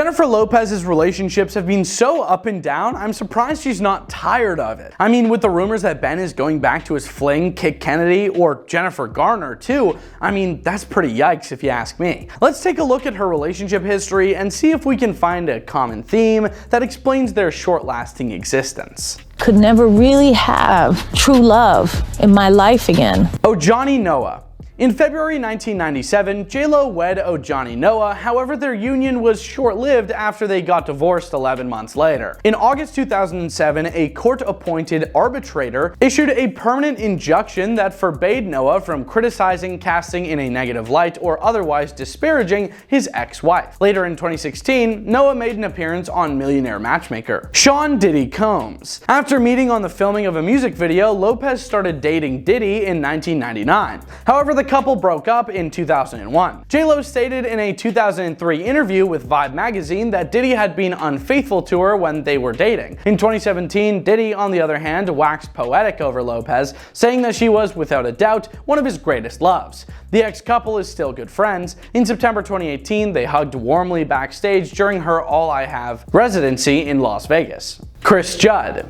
Jennifer Lopez's relationships have been so up and down, I'm surprised she's not tired of it. I mean, with the rumors that Ben is going back to his fling, Kit Kennedy, or Jennifer Garner too, I mean, that's pretty yikes if you ask me. Let's take a look at her relationship history and see if we can find a common theme that explains their short-lasting existence. Could never really have true love in my life again. Johnny Noah. In February 1997, JLo wed Johnny Noah, however their union was short-lived after they got divorced 11 months later. In August 2007, a court-appointed arbitrator issued a permanent injunction that forbade Noah from criticizing, casting in a negative light, or otherwise disparaging his ex-wife. Later in 2016, Noah made an appearance on Millionaire Matchmaker. Sean Diddy Combs. After meeting on the filming of a music video, Lopez started dating Diddy in 1999. However, the couple broke up in 2001. JLo stated in a 2003 interview with Vibe magazine that Diddy had been unfaithful to her when they were dating. In 2017, Diddy, on the other hand, waxed poetic over Lopez, saying that she was, without a doubt, one of his greatest loves. The ex-couple is still good friends. In September 2018, they hugged warmly backstage during her All I Have residency in Las Vegas. Chris Judd.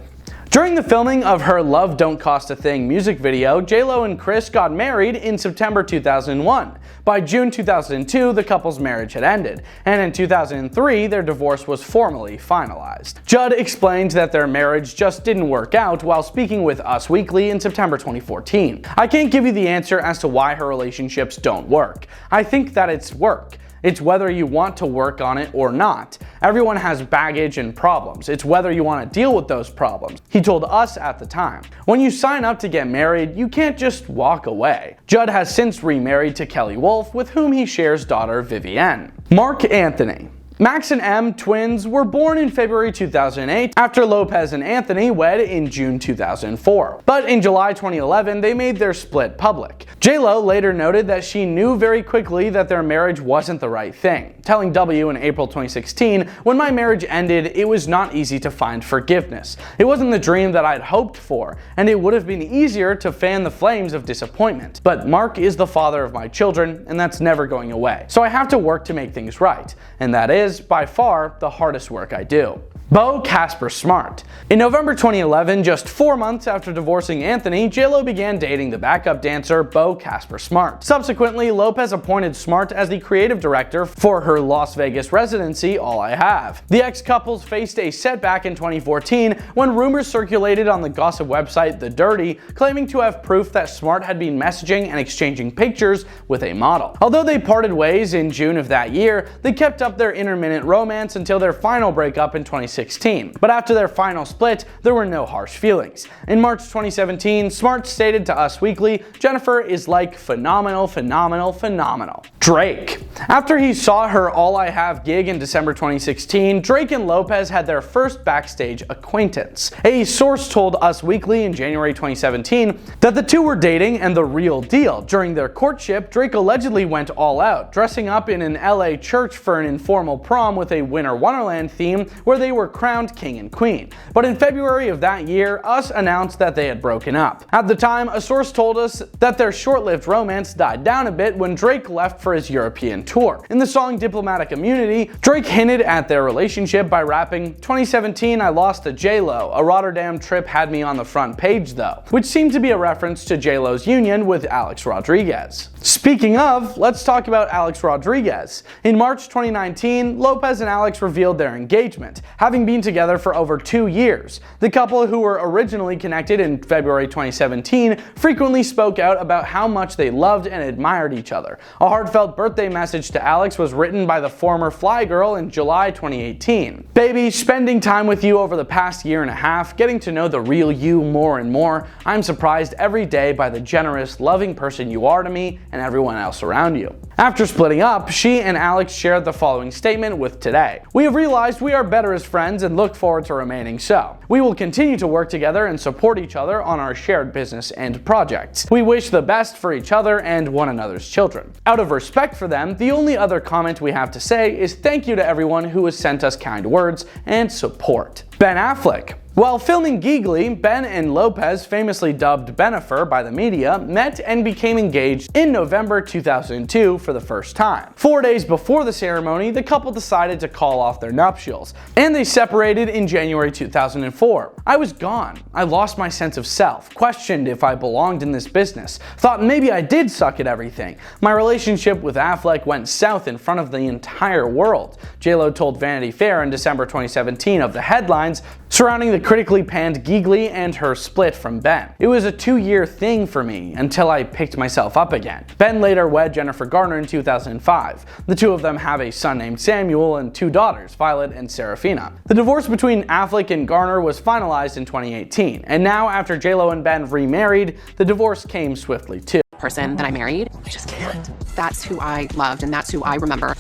During the filming of her Love Don't Cost a Thing music video, JLo and Chris got married in September 2001. By June 2002, the couple's marriage had ended, and in 2003, their divorce was formally finalized. Judd explained that their marriage just didn't work out while speaking with Us Weekly in September 2014. "I can't give you the answer as to why her relationships don't work. I think that it's work. It's whether you want to work on it or not. Everyone has baggage and problems. It's whether you want to deal with those problems," he told Us at the time. When you sign up to get married, you can't just walk away. Judd has since remarried to Kelly Wolf, with whom he shares daughter Vivienne. Mark Anthony. Max and M, twins, were born in February 2008 after Lopez and Anthony wed in June 2004. But in July 2011, they made their split public. JLo later noted that she knew very quickly that their marriage wasn't the right thing, telling W in April 2016, "When my marriage ended, it was not easy to find forgiveness. It wasn't the dream that I'd hoped for, and it would have been easier to fan the flames of disappointment. But Mark is the father of my children, and that's never going away. So I have to work to make things right, and that is, by far, the hardest work I do." Beau Casper Smart. In November 2011, just 4 months after divorcing Anthony, JLo began dating the backup dancer Beau Casper Smart. Subsequently, Lopez appointed Smart as the creative director for her Las Vegas residency All I Have. The ex-couples faced a setback in 2014 when rumors circulated on the gossip website The Dirty, claiming to have proof that Smart had been messaging and exchanging pictures with a model. Although they parted ways in June of that year, they kept up their intermittent romance until their final breakup in 2016. But after their final split, there were no harsh feelings. In March 2017, Smart stated to Us Weekly, "Jennifer is like phenomenal, phenomenal, phenomenal." Drake. After he saw her All I Have gig in December 2016, Drake and Lopez had their first backstage acquaintance. A source told Us Weekly in January 2017 that the two were dating and the real deal. During their courtship, Drake allegedly went all out, dressing up in an LA church for an informal prom with a Winter Wonderland theme where they were crowned king and queen. But in February of that year, Us announced that they had broken up. At the time, a source told us that their short-lived romance died down a bit when Drake left for his European tour. In the song Diplomatic Immunity, Drake hinted at their relationship by rapping, "2017 I lost to JLo, a Rotterdam trip had me on the front page though," which seemed to be a reference to JLo's union with Alex Rodriguez. Speaking of, let's talk about Alex Rodriguez. In March 2019, Lopez and Alex revealed their engagement, having been together for over 2 years. The couple, who were originally connected in February 2017, frequently spoke out about how much they loved and admired each other. A heartfelt birthday message to Alex was written by the former Fly Girl in July 2018. "Baby, spending time with you over the past year and a half, getting to know the real you more and more. I'm surprised every day by the generous, loving person you are to me and everyone else around you." After splitting up, she and Alex shared the following statement with Today. "We have realized we are better as friends and look forward to remaining so. We will continue to work together and support each other on our shared business and projects. We wish the best for each other and one another's children." Out of respect for them, the only other comment we have to say is thank you to everyone who has sent us kind words and support. Ben Affleck. While filming Giggly, Ben and Lopez, famously dubbed Benifer by the media, met and became engaged in November 2002 for the first time. 4 days before the ceremony, the couple decided to call off their nuptials, and they separated in January 2004. I was gone. I lost my sense of self, questioned if I belonged in this business, thought maybe I did suck at everything. My relationship with Affleck went south in front of the entire world, JLo told Vanity Fair in December 2017 of the headlines surrounding the critically panned Giggly and her split from Ben. It was a 2-year thing for me until I picked myself up again. Ben later wed Jennifer Garner in 2005. The two of them have a son named Samuel and 2 daughters, Violet and Serafina. The divorce between Affleck and Garner was finalized in 2018, and now after JLo and Ben remarried, the divorce came swiftly too. Person that I married, I just can't. That's who I loved and that's who I remember.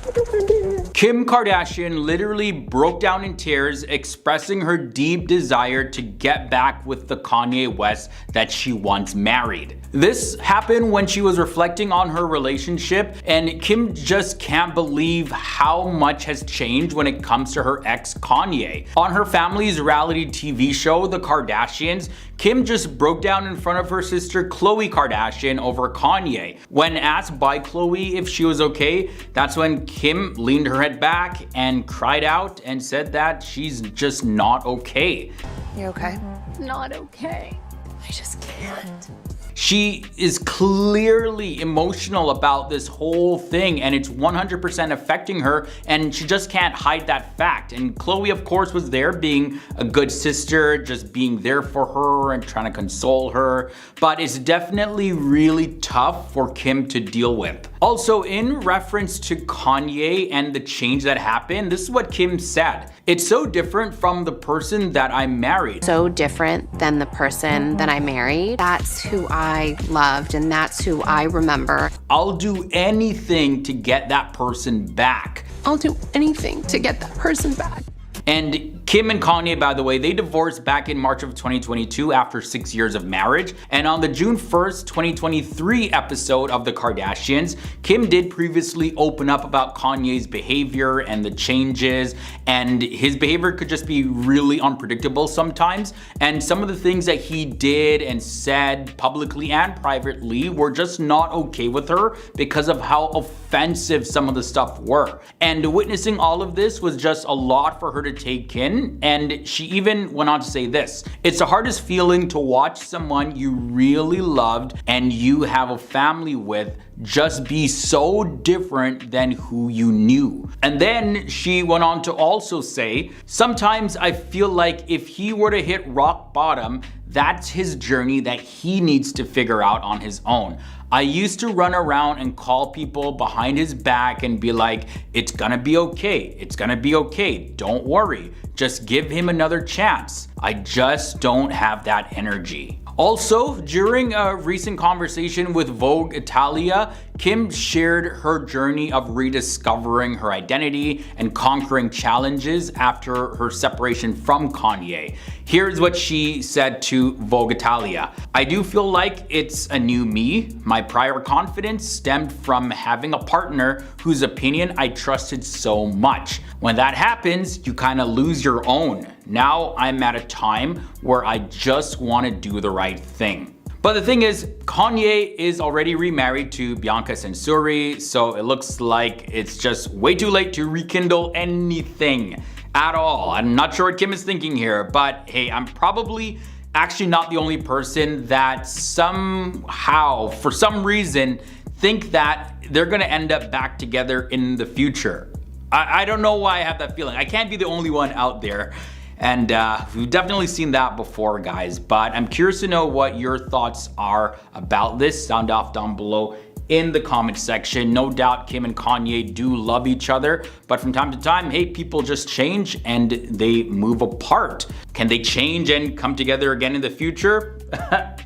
Kim Kardashian literally broke down in tears, expressing her deep desire to get back with the Kanye West that she once married. This happened when she was reflecting on her relationship, and Kim just can't believe how much has changed when it comes to her ex Kanye. On her family's reality TV show, The Kardashians, Kim just broke down in front of her sister Khloe Kardashian over Kanye. When asked by Khloe if she was okay, that's when Kim leaned her head back and cried out and said that she's just not okay. You okay? Not okay. I just can't. She is clearly emotional about this whole thing, and it's 100% affecting her, and she just can't hide that fact. And Khloe, of course, was there being a good sister, just being there for her and trying to console her. But it's definitely really tough for Kim to deal with. Also, in reference to Kanye and the change that happened, this is what Kim said. It's so different from the person that I married. So different than the person that I married. That's who I loved and that's who I remember. I'll do anything to get that person back. I'll do anything to get that person back. And Kim and Kanye, by the way, they divorced back in March of 2022 after 6 years of marriage. And on the June 1st, 2023 episode of The Kardashians, Kim did previously open up about Kanye's behavior and the changes, and his behavior could just be really unpredictable sometimes. And some of the things that he did and said publicly and privately were just not okay with her because of how offensive some of the stuff were. And witnessing all of this was just a lot for her to take in, and she even went on to say this: "It's the hardest feeling to watch someone you really loved and you have a family with just be so different than who you knew." And then she went on to also say, "Sometimes I feel like if he were to hit rock bottom, that's his journey that he needs to figure out on his own. I used to run around and call people behind his back and be like, it's gonna be okay, it's gonna be okay, don't worry, just give him another chance. I just don't have that energy." Also, during a recent conversation with Vogue Italia, Kim shared her journey of rediscovering her identity and conquering challenges after her separation from Kanye. Here's what she said to Vogue Italia: "I do feel like it's a new me. My prior confidence stemmed from having a partner whose opinion I trusted so much. When that happens, you kind of lose your own. Now I'm at a time where I just want to do the right thing." But the thing is, Kanye is already remarried to Bianca Censori, so it looks like it's just way too late to rekindle anything at all. I'm not sure what Kim is thinking here, but hey, I'm probably actually not the only person that somehow, for some reason, think that they're gonna end up back together in the future. I don't know why I have that feeling. I can't be the only one out there. And we've definitely seen that before, guys. But I'm curious to know what your thoughts are about this. Sound off down below in the comment section. No doubt Kim and Kanye do love each other, but from time to time, hey, people just change and they move apart. Can they change and come together again in the future?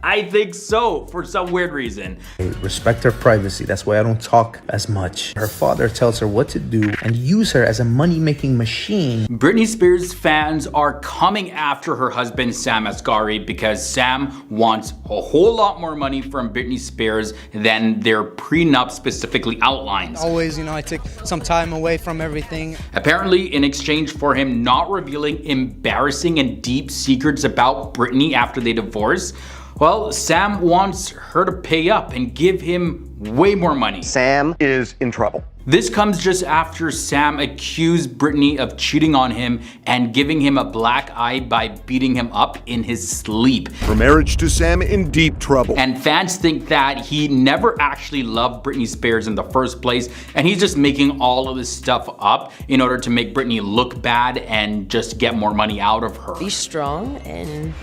I think so, for some weird reason. Respect her privacy. That's why I don't talk as much. Her father tells her what to do and use her as a money-making machine. Britney Spears fans are coming after her husband Sam Asghari because Sam wants a whole lot more money from Britney Spears than their prenup specifically outlines. Always, I take some time away from everything. Apparently, in exchange for him not revealing embarrassing and deep secrets about Britney after they divorce, well, Sam wants her to pay up and give him way more money. Sam is in trouble. This comes just after Sam accused Britney of cheating on him and giving him a black eye by beating him up in his sleep. Her marriage to Sam in deep trouble. And fans think that he never actually loved Britney Spears in the first place, and he's just making all of this stuff up in order to make Britney look bad and just get more money out of her. Be strong and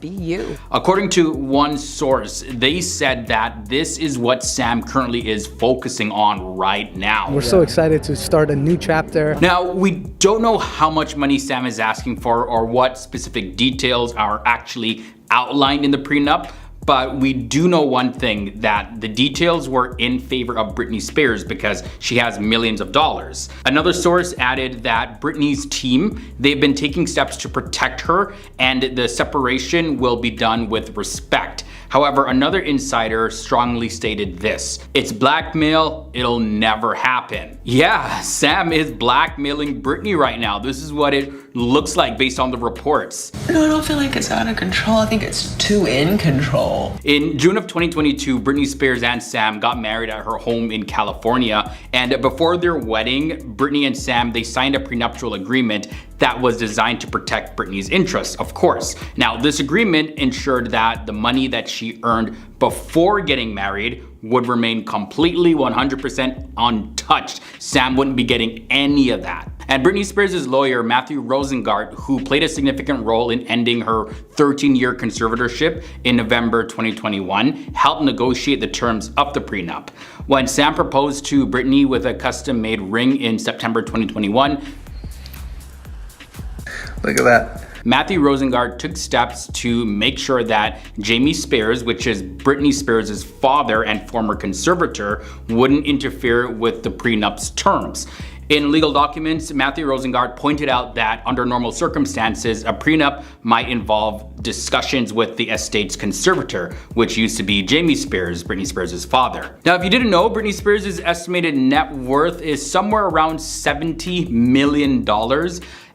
be you. According to one source, they said that this is what Sam currently is focusing on right now. We're so excited to start a new chapter. Now, we don't know how much money Sam is asking for or what specific details are actually outlined in the prenup, but we do know one thing, that the details were in favor of Britney Spears because she has millions of dollars. Another source added that Britney's team, they've been taking steps to protect her and the separation will be done with respect. However, another insider strongly stated this: it's blackmail, it'll never happen. Yeah, Sam is blackmailing Britney right now. This is what it looks like based on the reports. No, I don't feel like it's out of control. I think it's too in control. In June of 2022, Britney Spears and Sam got married at her home in California. And before their wedding, Britney and Sam, they signed a prenuptial agreement that was designed to protect Britney's interests, of course. Now, this agreement ensured that the money that she earned before getting married would remain completely 100% untouched. Sam wouldn't be getting any of that. And Britney Spears' lawyer, Matthew Rosengart, who played a significant role in ending her 13-year conservatorship in November 2021, helped negotiate the terms of the prenup. When Sam proposed to Britney with a custom-made ring in September 2021, Look at that. Matthew Rosengart took steps to make sure that Jamie Spears, which is Britney Spears' father and former conservator, wouldn't interfere with the prenup's terms. In legal documents, Matthew Rosengart pointed out that under normal circumstances, a prenup might involve discussions with the estate's conservator, which used to be Jamie Spears, Britney Spears' father. Now, if you didn't know, Britney Spears' estimated net worth is somewhere around $70 million,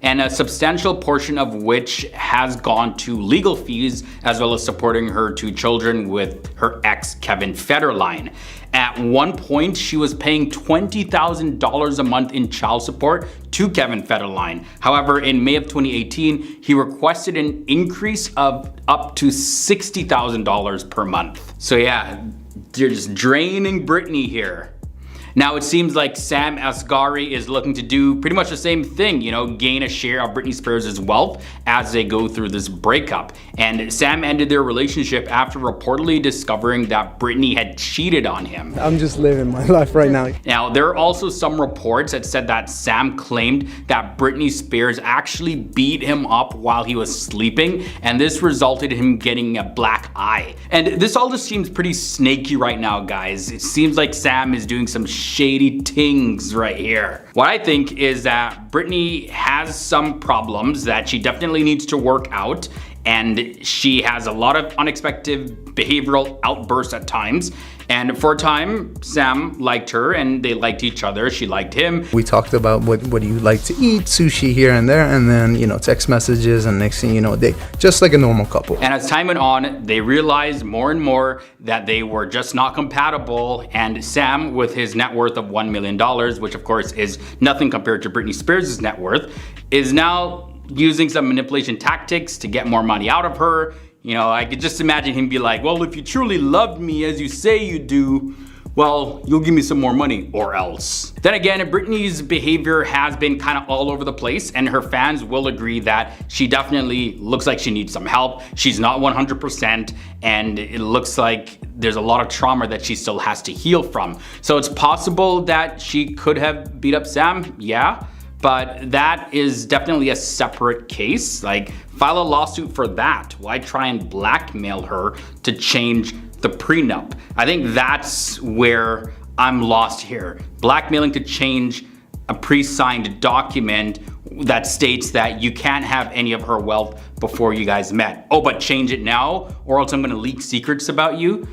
and a substantial portion of which has gone to legal fees, as well as supporting her two children with her ex, Kevin Federline. At one point, she was paying $20,000 a month in child support to Kevin Federline. However, in May of 2018, he requested an increase of up to $60,000 per month. So yeah, they're just draining Britney here. Now, it seems like Sam Asghari is looking to do pretty much the same thing, gain a share of Britney Spears' wealth as they go through this breakup. And Sam ended their relationship after reportedly discovering that Britney had cheated on him. I'm just living my life right now. Now, there are also some reports that said that Sam claimed that Britney Spears actually beat him up while he was sleeping, and this resulted in him getting a black eye. And this all just seems pretty snaky right now, guys. It seems like Sam is doing some shady things right here. What I think is that Britney has some problems that she definitely needs to work out, and she has a lot of unexpected behavioral outbursts at times. And for a time, Sam liked her and they liked each other. She liked him. We talked about what do you like to eat, sushi here and there, and then, text messages, and next thing you know, they just like a normal couple. And as time went on, they realized more and more that they were just not compatible. And Sam, with his net worth of $1 million, which of course is nothing compared to Britney Spears' net worth, is now using some manipulation tactics to get more money out of her. I could just imagine him be like, well, if you truly loved me as you say you do, well, you'll give me some more money or else. Then again, Britney's behavior has been kind of all over the place, and her fans will agree that she definitely looks like she needs some help. She's not 100%, and it looks like there's a lot of trauma that she still has to heal from. So it's possible that she could have beat up Sam, yeah. but that is definitely a separate case. Like, file a lawsuit for that. Why try and blackmail her to change the prenup? I think that's where I'm lost here. Blackmailing to change a pre-signed document that states that you can't have any of her wealth before you guys met. Oh, but change it now or else I'm gonna leak secrets about you.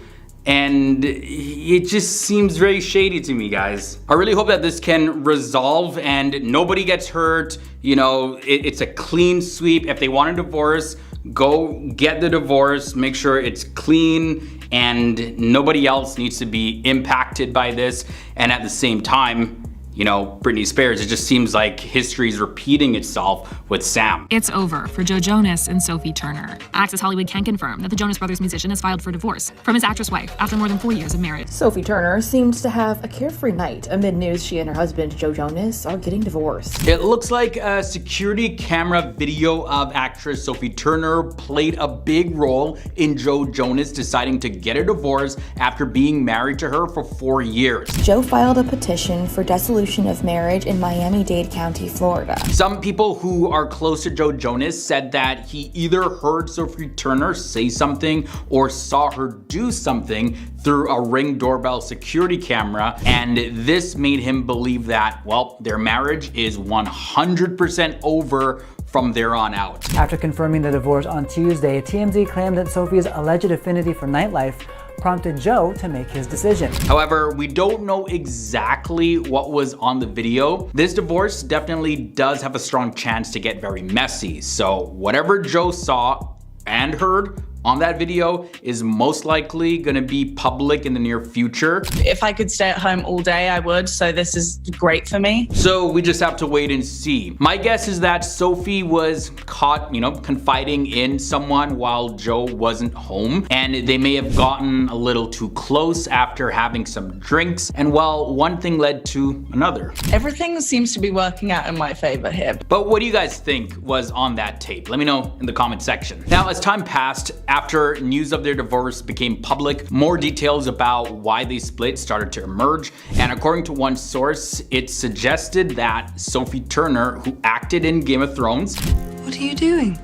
And it just seems very shady to me, guys. I really hope that this can resolve and nobody gets hurt. You know, it's a clean sweep. If they want a divorce, go get the divorce, make sure it's clean and nobody else needs to be impacted by this. And at the same time, you know, Britney Spears, it just seems like history is repeating itself with Sam. It's over for Joe Jonas and Sophie Turner. Access Hollywood can confirm that the Jonas Brothers musician has filed for divorce from his actress wife after more than 4 years of marriage. Sophie Turner seems to have a carefree night amid news she and her husband, Joe Jonas, are getting divorced. It looks like a security camera video of actress Sophie Turner played a big role in Joe Jonas deciding to get a divorce after being married to her for 4 years. Joe filed a petition for dissolution of marriage in Miami-Dade County, Florida. Some people who are close to Joe Jonas said that he either heard Sophie Turner say something or saw her do something through a Ring doorbell security camera, and this made him believe that, well, their marriage is 100% over from there on out. After confirming the divorce on Tuesday, TMZ claimed that Sophie's alleged affinity for nightlife prompted Joe to make his decision. However, we don't know exactly what was on the video. This divorce definitely does have a strong chance to get very messy. So whatever Joe saw and heard on that video is most likely gonna be public in the near future. If I could stay at home all day, I would, so this is great for me. So we just have to wait and see. My guess is that Sophie was caught, you know, confiding in someone while Joe wasn't home, and they may have gotten a little too close after having some drinks, and well, one thing led to another. Everything seems to be working out in my favor here. But what do you guys think was on that tape? Let me know in the comment section. Now, as time passed, after news of their divorce became public, more details about why they split started to emerge. And according to one source, it suggested that Sophie Turner, who acted in Game of Thrones, What are you doing?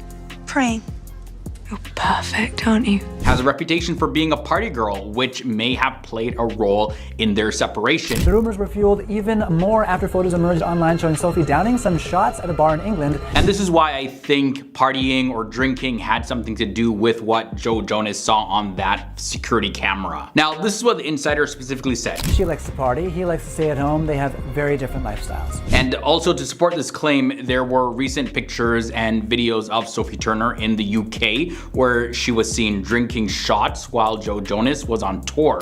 Praying. You're perfect, aren't you? has a reputation for being a party girl, which may have played a role in their separation. The rumors were fueled even more after photos emerged online showing Sophie downing some shots at a bar in England. And this is why I think partying or drinking had something to do with what Joe Jonas saw on that security camera. Now, this is what the insider specifically said. She likes to party, he likes to stay at home. They have very different lifestyles. And also to support this claim, there were recent pictures and videos of Sophie Turner in the UK where she was seen drinking shots while Joe Jonas was on tour.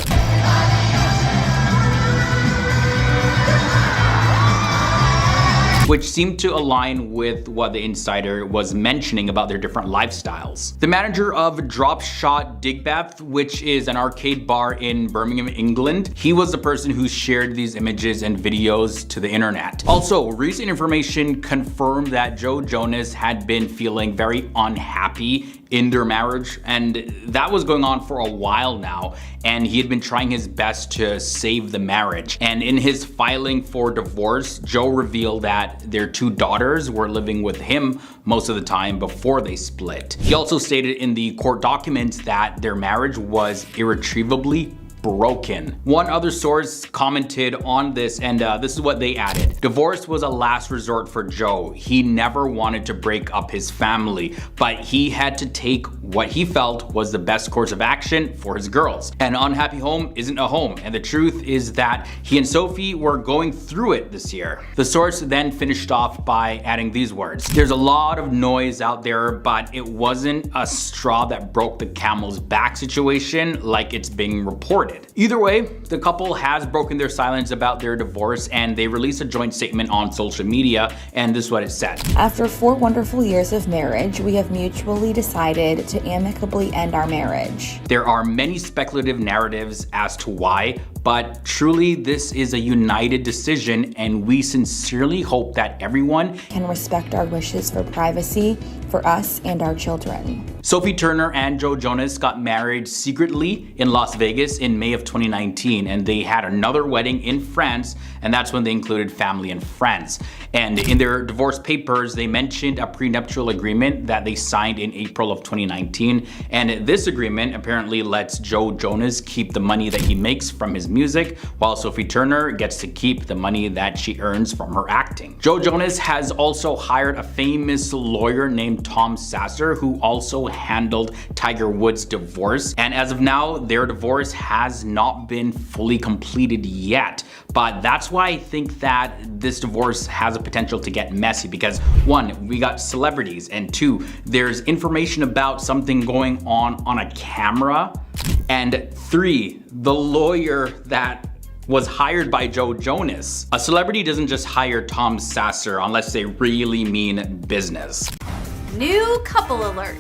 Which seemed to align with what the insider was mentioning about their different lifestyles. The manager of Drop Shot Digbeth, which is an arcade bar in Birmingham, England, he was the person who shared these images and videos to the internet. Also, recent information confirmed that Joe Jonas had been feeling very unhappy in their marriage, and that was going on for a while now, and he had been trying his best to save the marriage. And in his filing for divorce, Joe revealed that their 2 daughters were living with him most of the time before they split. He also stated in the court documents that their marriage was irretrievably broken. One other source commented on this, and this is what they added. Divorce was a last resort for Joe. He never wanted to break up his family, but he had to take what he felt was the best course of action for his girls. An unhappy home isn't a home, and the truth is that he and Sophie were going through it this year. The source then finished off by adding these words. There's a lot of noise out there, but it wasn't a straw that broke the camel's back situation like it's being reported. Either way, the couple has broken their silence about their divorce, and they released a joint statement on social media, and this is what it said. After 4 wonderful years of marriage, we have mutually decided to amicably end our marriage. There are many speculative narratives as to why, but truly this is a united decision, and we sincerely hope that everyone can respect our wishes for privacy for us and our children. Sophie Turner and Joe Jonas got married secretly in Las Vegas in May of 2019, and they had another wedding in France, and that's when they included family and friends. And in their divorce papers, they mentioned a prenuptial agreement that they signed in April of 2019, and this agreement apparently lets Joe Jonas keep the money that he makes from his music, while Sophie Turner gets to keep the money that she earns from her acting. Joe Jonas has also hired a famous lawyer named Tom Sasser, who also handled Tiger Woods' divorce, and as of now, their divorce has not been fully completed yet. But that's why I think that this divorce has a potential to get messy, because one, we got celebrities, and two, there's information about something going on a camera, and three, the lawyer that was hired by Joe Jonas. A celebrity doesn't just hire Tom Sasser unless they really mean business. New couple alert.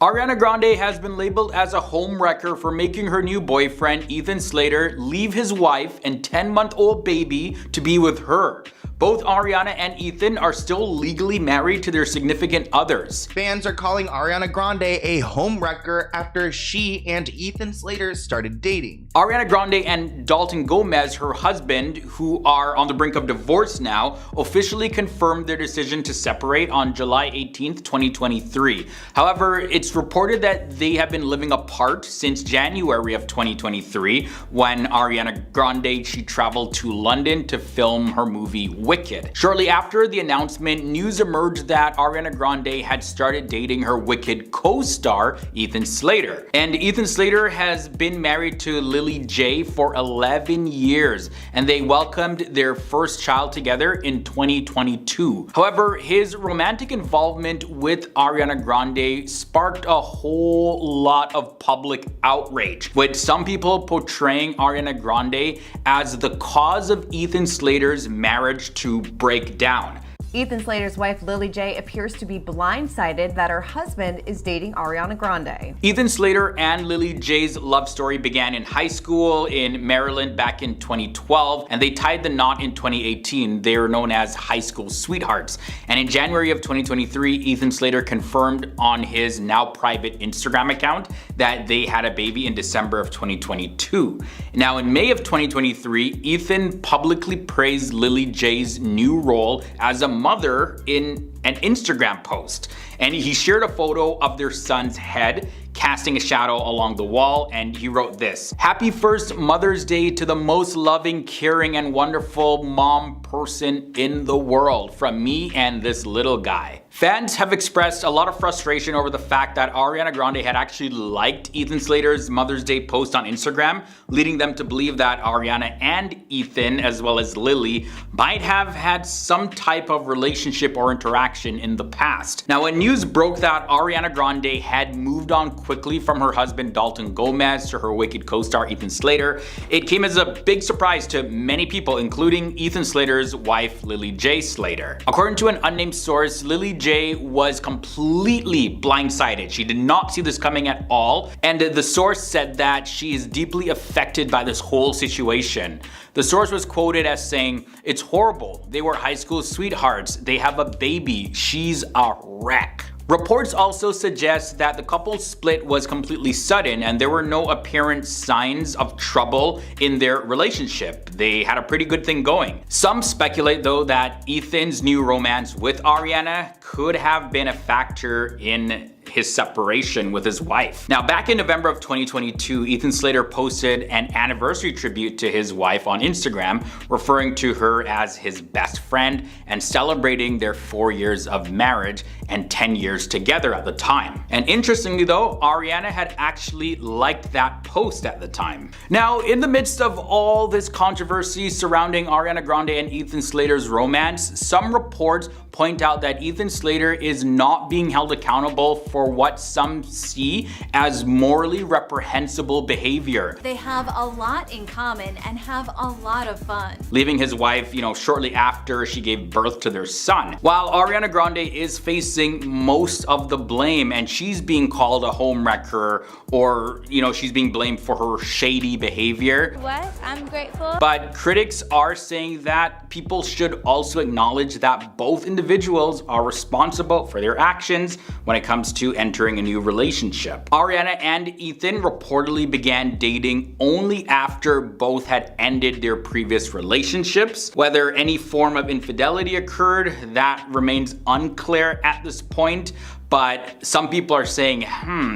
Ariana Grande has been labeled as a homewrecker for making her new boyfriend, Ethan Slater, leave his wife and 10-month-old baby to be with her. Both Ariana and Ethan are still legally married to their significant others. Fans are calling Ariana Grande a homewrecker after she and Ethan Slater started dating. Ariana Grande and Dalton Gomez, her husband, who are on the brink of divorce now, officially confirmed their decision to separate on July 18th, 2023. However, it's reported that they have been living apart since January of 2023, when Ariana Grande, she traveled to London to film her movie Wicked. Shortly after the announcement, news emerged that Ariana Grande had started dating her Wicked co-star, Ethan Slater. And Ethan Slater has been married to Lily J for 11 years, and they welcomed their first child together in 2022. However, his romantic involvement with Ariana Grande sparked a whole lot of public outrage, with some people portraying Ariana Grande as the cause of Ethan Slater's marriage to break down. Ethan Slater's wife Lily J appears to be blindsided that her husband is dating Ariana Grande. Ethan Slater and Lily J's love story began in high school in Maryland back in 2012, and they tied the knot in 2018. They are known as high school sweethearts. And in January of 2023, Ethan Slater confirmed on his now private Instagram account that they had a baby in December of 2022. Now in May of 2023, Ethan publicly praised Lily J's new role as a mother in an Instagram post, and he shared a photo of their son's head casting a shadow along the wall, and he wrote this: "Happy first Mother's Day to the most loving, caring, and wonderful mom person in the world from me and this little guy." Fans have expressed a lot of frustration over the fact that Ariana Grande had actually liked Ethan Slater's Mother's Day post on Instagram, leading them to believe that Ariana and Ethan, as well as Lily, might have had some type of relationship or interaction in the past. Now, when news broke that Ariana Grande had moved on quickly from her husband Dalton Gomez to her Wicked co-star Ethan Slater, it came as a big surprise to many people, including Ethan Slater's wife Lily J Slater. According to an unnamed source, Lily J was completely blindsided. She did not see this coming at all, and the source said that she is deeply affected by this whole situation. The source was quoted as saying, "It's horrible. They were high school sweethearts. They have a baby. She's a wreck." Reports also suggest that the couple's split was completely sudden and there were no apparent signs of trouble in their relationship. They had a pretty good thing going. Some speculate though that Ethan's new romance with Ariana could have been a factor in his separation with his wife. Now, back in November of 2022, Ethan Slater posted an anniversary tribute to his wife on Instagram, referring to her as his best friend and celebrating their 4 years of marriage and 10 years together at the time. And interestingly though, Ariana had actually liked that post at the time. Now, in the midst of all this controversy surrounding Ariana Grande and Ethan Slater's romance, some reports point out that Ethan Slater is not being held accountable for what some see as morally reprehensible behavior. They have a lot in common and have a lot of fun. Leaving his wife, shortly after she gave birth to their son. While Ariana Grande is facing most of the blame and she's being called a homewrecker, or she's being blamed for her shady behavior. What? I'm grateful. But critics are saying that people should also acknowledge that both individuals are responsible for their actions when it comes to to entering a new relationship. Ariana and Ethan reportedly began dating only after both had ended their previous relationships. Whether any form of infidelity occurred, that remains unclear at this point. But some people are saying,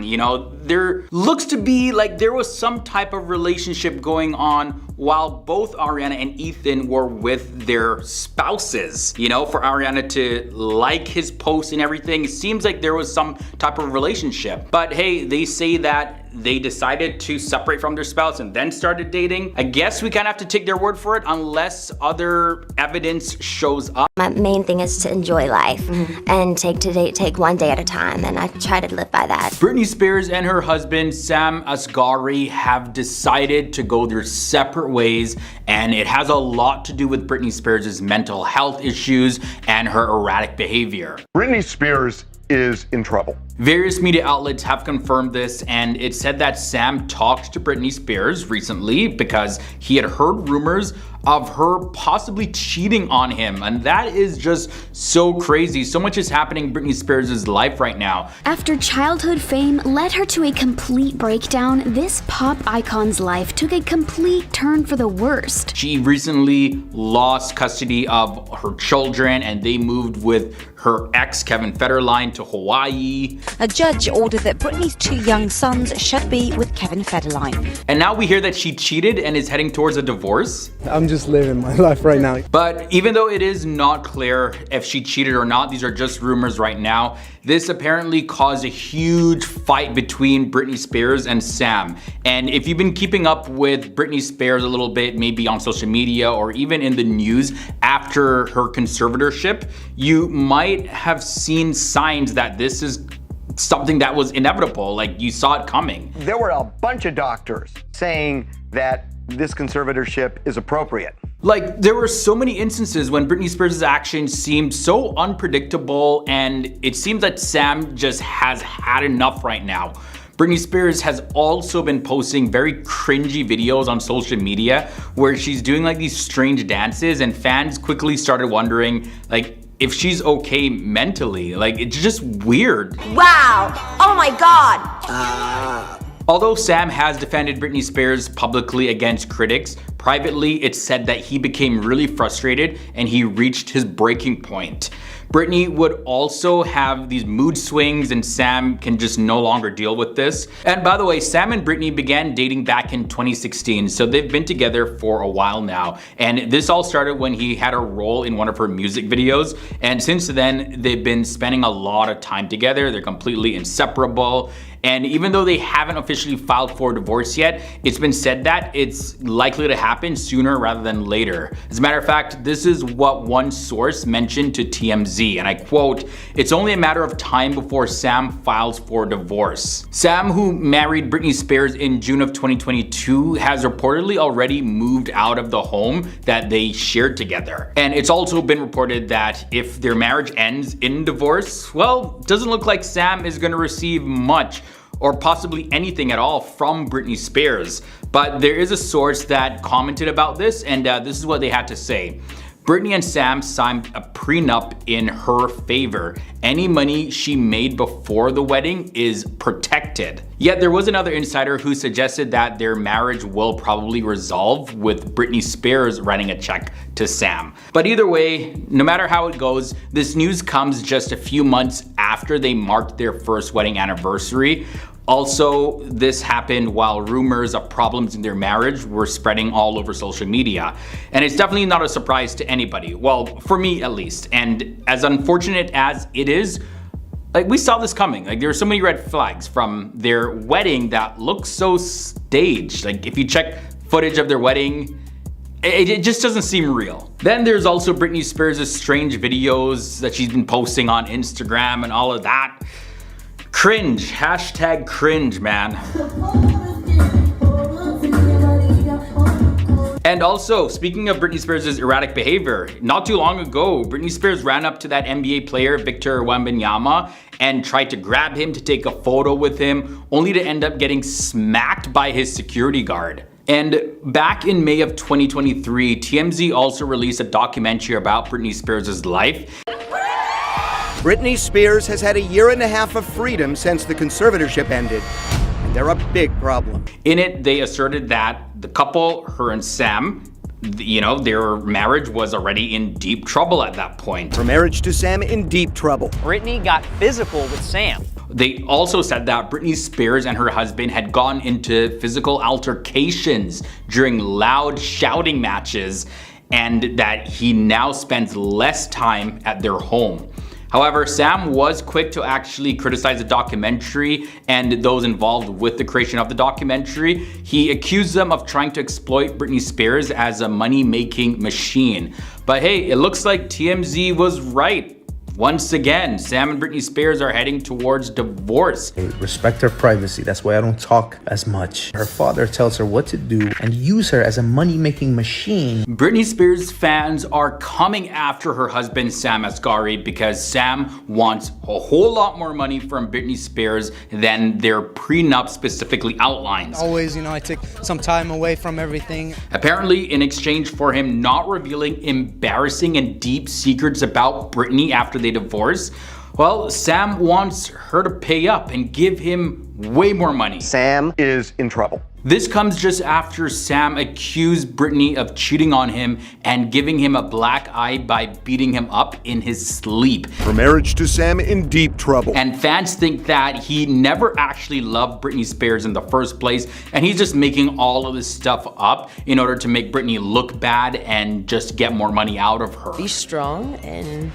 you know, there looks to be like there was some type of relationship going on while both Ariana and Ethan were with their spouses. You know, for Ariana to like his post and everything, it seems like there was some type of relationship. But hey, they say that they decided to separate from their spouse and then started dating. I guess we kind of have to take their word for it unless other evidence shows up. My main thing is to enjoy life and take one day at a time, and I try to live by that. Britney Spears and her husband Sam Asghari have decided to go their separate ways, and it has a lot to do with Britney Spears' mental health issues and her erratic behavior. Britney Spears is in trouble. Various media outlets have confirmed this, and it said that Sam talked to Britney Spears recently because he had heard rumors of her possibly cheating on him, and that is just so crazy. So much is happening in Britney Spears' life right now. After childhood fame led her to a complete breakdown, this pop icon's life took a complete turn for the worst. She recently lost custody of her children, and they moved with her ex, Kevin Federline, to Hawaii. A judge ordered that Britney's 2 young sons should be with Kevin Federline. And now we hear that she cheated and is heading towards a divorce. I'm just living my life right now. But even though it is not clear if she cheated or not, these are just rumors right now, this apparently caused a huge fight between Britney Spears and Sam. And if you've been keeping up with Britney Spears a little bit, maybe on social media or even in the news after her conservatorship, you might have seen signs that this is something that was inevitable, like you saw it coming. There were a bunch of doctors saying that this conservatorship is appropriate. Like, there were so many instances when Britney Spears' actions seemed so unpredictable, and it seems that Sam just has had enough right now. Britney Spears has also been posting very cringy videos on social media where she's doing like these strange dances, and fans quickly started wondering like if she's okay mentally. Like, it's just weird. Wow! Oh my god! Although Sam has defended Britney Spears publicly against critics, privately it's said that he became really frustrated and he reached his breaking point. Britney would also have these mood swings, and Sam can just no longer deal with this. And by the way, Sam and Britney began dating back in 2016, so they've been together for a while now. And this all started when he had a role in one of her music videos, and since then they've been spending a lot of time together. They're completely inseparable. And even though they haven't officially filed for divorce yet, it's been said that it's likely to happen sooner rather than later. As a matter of fact, this is what one source mentioned to TMZ, and I quote, "It's only a matter of time before Sam files for divorce." Sam, who married Britney Spears in June of 2022, has reportedly already moved out of the home that they shared together. And it's also been reported that if their marriage ends in divorce, well, it doesn't look like Sam is gonna receive much or possibly anything at all from Britney Spears. But there is a source that commented about this, and this is what they had to say. Britney and Sam signed a prenup in her favor. Any money she made before the wedding is protected. Yet there was another insider who suggested that their marriage will probably resolve with Britney Spears writing a check to Sam. But either way, no matter how it goes, this news comes just a few months after they marked their first wedding anniversary. Also, this happened while rumors of problems in their marriage were spreading all over social media. And it's definitely not a surprise to anybody. Well, for me at least. And as unfortunate as it is, like, we saw this coming. Like, there were so many red flags from their wedding that looks so staged. Like, if you check footage of their wedding, it just doesn't seem real. Then there's also Britney Spears' strange videos that she's been posting on Instagram and all of that. Cringe, hashtag cringe, man. And also, speaking of Britney Spears' erratic behavior, not too long ago, Britney Spears ran up to that NBA player, Victor Wembanyama, and tried to grab him to take a photo with him, only to end up getting smacked by his security guard. And back in May of 2023, TMZ also released a documentary about Britney Spears' life. Britney Spears has had a year and a half of freedom since the conservatorship ended. And they're a big problem. In it, they asserted that the couple, her and Sam, their marriage was already in deep trouble at that point. Her marriage to Sam in deep trouble. Britney got physical with Sam. They also said that Britney Spears and her husband had gone into physical altercations during loud shouting matches, and that he now spends less time at their home. However, Sam was quick to actually criticize the documentary and those involved with the creation of the documentary. He accused them of trying to exploit Britney Spears as a money-making machine. But hey, it looks like TMZ was right. Once again, Sam and Britney Spears are heading towards divorce. I respect her privacy. That's why I don't talk as much. Her father tells her what to do and use her as a money-making machine. Britney Spears fans are coming after her husband, Sam Asghari, because Sam wants a whole lot more money from Britney Spears than their prenup specifically outlines. Always, I take some time away from everything. Apparently, in exchange for him not revealing embarrassing and deep secrets about Britney after they divorce, well, Sam wants her to pay up and give him way more money. Sam is in trouble. This comes just after Sam accused Britney of cheating on him and giving him a black eye by beating him up in his sleep. Her marriage to Sam in deep trouble. And fans think that he never actually loved Britney Spears in the first place, and he's just making all of this stuff up in order to make Britney look bad and just get more money out of her. Be strong and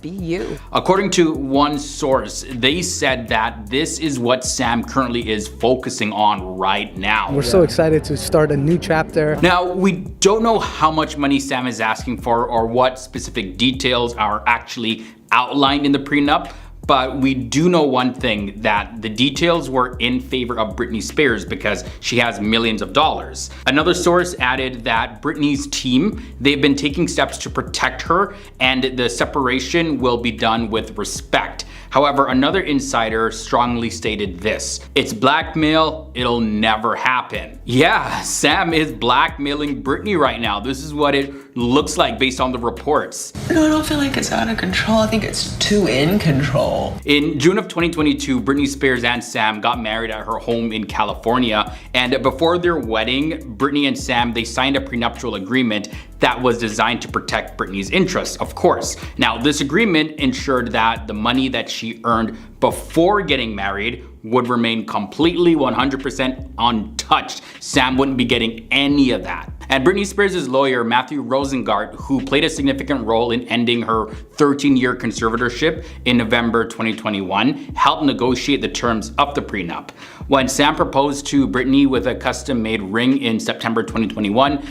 be you. According to one source, they said that this is what Sam currently is focusing on right now. We're so excited to start a new chapter. Now, we don't know how much money Sam is asking for or what specific details are actually outlined in the prenup, but we do know one thing, that the details were in favor of Britney Spears because she has millions of dollars. Another source added that Britney's team, they've been taking steps to protect her, and the separation will be done with respect. However, another insider strongly stated this: it's blackmail, it'll never happen. Yeah, Sam is blackmailing Britney right now. This is what it looks like based on the reports. No, I don't feel like it's out of control. I think it's too in control. In June of 2022, Britney Spears and Sam got married at her home in California, and before their wedding, Britney and Sam, they signed a prenuptial agreement that was designed to protect Britney's interests, of course. Now, this agreement ensured that the money that she earned before getting married would remain completely 100% untouched. Sam wouldn't be getting any of that. And Britney Spears' lawyer, Matthew Rosengart, who played a significant role in ending her 13-year conservatorship in November 2021, helped negotiate the terms of the prenup. When Sam proposed to Britney with a custom-made ring in September 2021,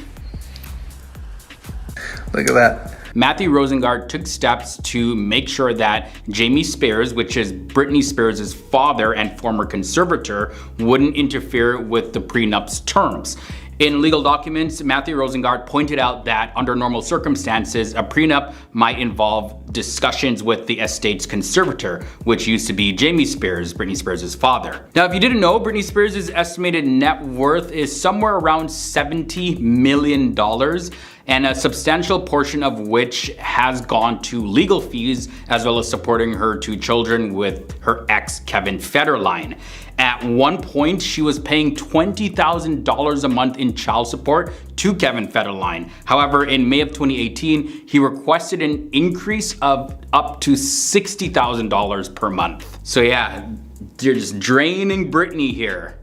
look at that. Matthew Rosengart took steps to make sure that Jamie Spears, which is Britney Spears' father and former conservator, wouldn't interfere with the prenup's terms. In legal documents, Matthew Rosengart pointed out that under normal circumstances, a prenup might involve discussions with the estate's conservator, which used to be Jamie Spears, Britney Spears' father. Now, if you didn't know, Britney Spears' estimated net worth is somewhere around $70 million, and a substantial portion of which has gone to legal fees, as well as supporting her two children with her ex, Kevin Federline. At one point, she was paying $20,000 a month in child support to Kevin Federline. However, in May of 2018, he requested an increase of up to $60,000 per month. So yeah, you're just draining Britney here.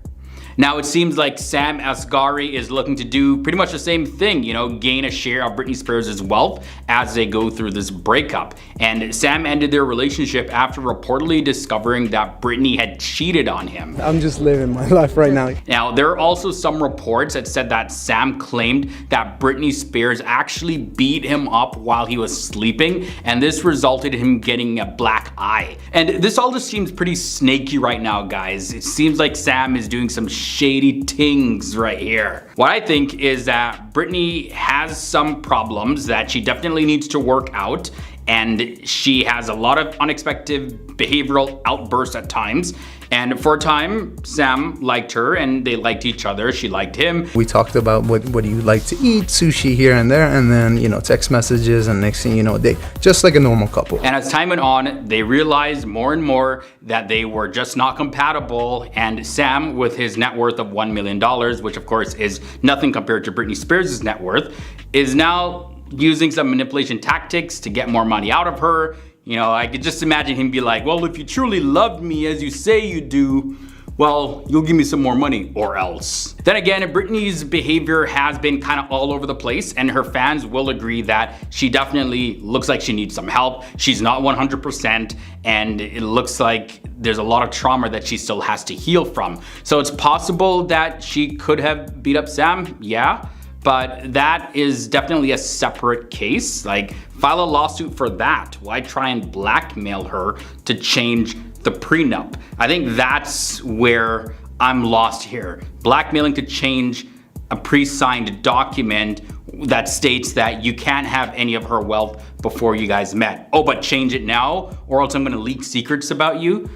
Now, it seems like Sam Asghari is looking to do pretty much the same thing, gain a share of Britney Spears' wealth as they go through this breakup. And Sam ended their relationship after reportedly discovering that Britney had cheated on him. I'm just living my life right now. Now, there are also some reports that said that Sam claimed that Britney Spears actually beat him up while he was sleeping, and this resulted in him getting a black eye. And this all just seems pretty snaky right now, guys. It seems like Sam is doing some shady things right here. What I think is that Britney has some problems that she definitely needs to work out, and she has a lot of unexpected behavioral outbursts at times. And for a time, Sam liked her and they liked each other. She liked him. We talked about what do you like to eat, sushi here and there, and then, you know, text messages, and next thing you know, they just like a normal couple. And as time went on, they realized more and more that they were just not compatible. And Sam, with his net worth of $1 million, which of course is nothing compared to Britney Spears' net worth, is now using some manipulation tactics to get more money out of her. You know, I could just imagine him be like, well, if you truly loved me as you say you do, well, you'll give me some more money or else. Then again, Britney's behavior has been kind of all over the place, and her fans will agree that she definitely looks like she needs some help. She's not 100%, and it looks like there's a lot of trauma that she still has to heal from. So it's possible that she could have beat up Sam, yeah. But that is definitely a separate case. Like, file a lawsuit for that. Why try and blackmail her to change the prenup? I think that's where I'm lost here. Blackmailing to change a pre-signed document that states that you can't have any of her wealth before you guys met. Oh, but change it now, or else I'm gonna leak secrets about you.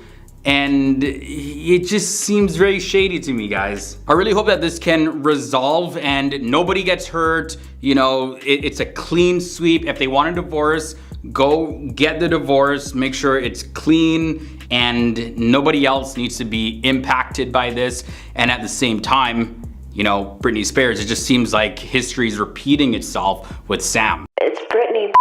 And it just seems very shady to me, guys. I really hope that this can resolve and nobody gets hurt. You know, it's a clean sweep. If they want a divorce, go get the divorce, make sure it's clean, and nobody else needs to be impacted by this. And at the same time, you know, Britney Spears, it just seems like history is repeating itself with Sam. It's Britney.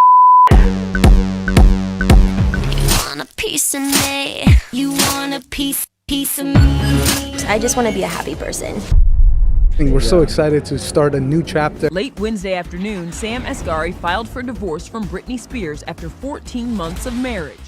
A piece of me. You want a piece of me. I just want to be a happy person. We're so excited to start a new chapter. Late Wednesday afternoon, Sam Asghari filed for divorce from Britney Spears after 14 months of marriage.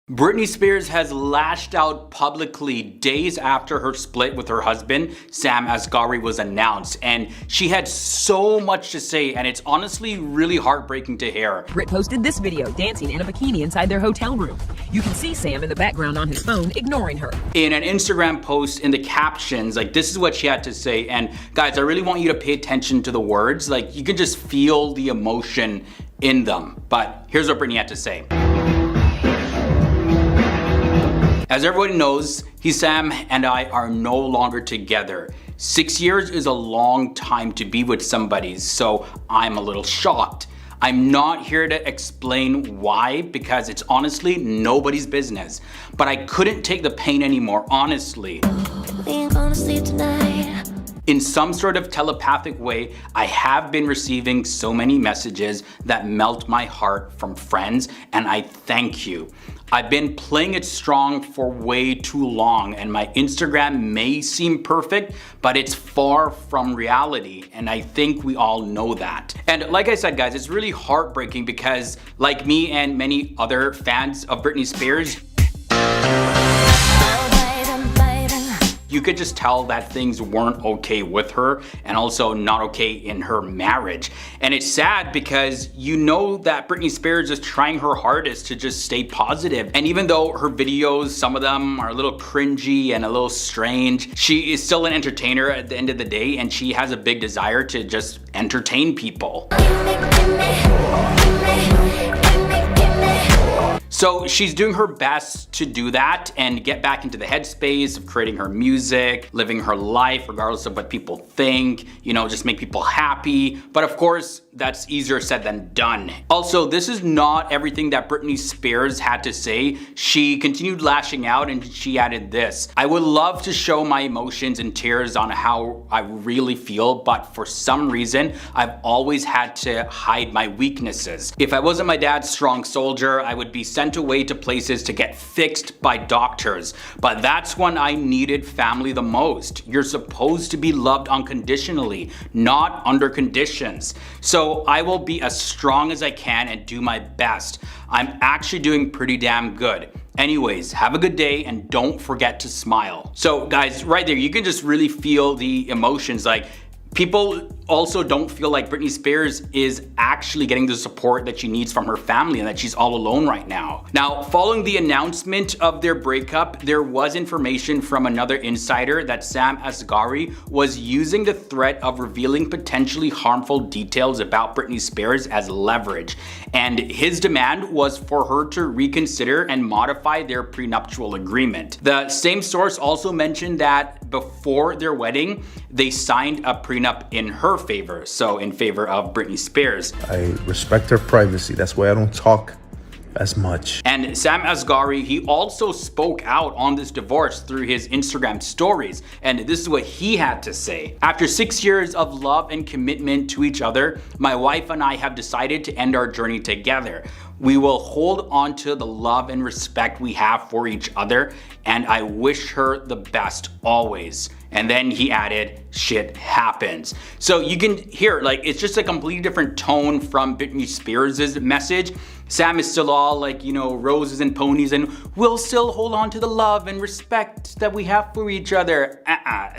Britney Spears has lashed out publicly days after her split with her husband, Sam Asghari, was announced. And she had so much to say, and it's honestly really heartbreaking to hear. Brit posted this video dancing in a bikini inside their hotel room. You can see Sam in the background on his phone ignoring her. In an Instagram post, in the captions, like, this is what she had to say. And guys, I really want you to pay attention to the words. Like, you can just feel the emotion in them. But here's what Britney had to say. As everybody knows, Sam and I are no longer together. 6 years is a long time to be with somebody, so I'm a little shocked. I'm not here to explain why, because it's honestly nobody's business. But I couldn't take the pain anymore, honestly. We ain't gonna sleep tonight. In some sort of telepathic way, I have been receiving so many messages that melt my heart from friends, and I thank you. I've been playing it strong for way too long, and my Instagram may seem perfect, but it's far from reality, and I think we all know that. And like I said, guys, it's really heartbreaking because, like me and many other fans of Britney Spears, you could just tell that things weren't okay with her, and also not okay in her marriage. And it's sad because you know that Britney Spears is trying her hardest to just stay positive. And even though her videos, some of them are a little cringy and a little strange, she is still an entertainer at the end of the day, and she has a big desire to just entertain people. So she's doing her best to do that and get back into the headspace of creating her music, living her life regardless of what people think, you know, just make people happy. But of course, that's easier said than done. Also, this is not everything that Britney Spears had to say. She continued lashing out and she added this. I would love to show my emotions and tears on how I really feel, but for some reason, I've always had to hide my weaknesses. If I wasn't my dad's strong soldier, I would be sent away to places to get fixed by doctors. But that's when I needed family the most. You're supposed to be loved unconditionally, not under conditions. So I will be as strong as I can and do my best. I'm actually doing pretty damn good. Anyways, have a good day and don't forget to smile. So guys, right there, you can just really feel the emotions. Like, People also don't feel like Britney Spears is actually getting the support that she needs from her family and that she's all alone right now. Now, following the announcement of their breakup, there was information from another insider that Sam Asghari was using the threat of revealing potentially harmful details about Britney Spears as leverage, and his demand was for her to reconsider and modify their prenuptial agreement. The same source also mentioned that before their wedding, they signed a prenup in her favor, so in favor of Britney Spears. I respect her privacy. That's why I don't talk as much. And Sam Asghari, he also spoke out on this divorce through his Instagram stories, and this is what he had to say. After 6 years of love and commitment to each other, my wife and I have decided to end our journey together. We will hold on to the love and respect we have for each other, and I wish her the best always. And then he added, shit happens. So you can hear, like, it's just a completely different tone from Britney Spears' message. Sam is still all like, you know, roses and ponies and we'll still hold on to the love and respect that we have for each other.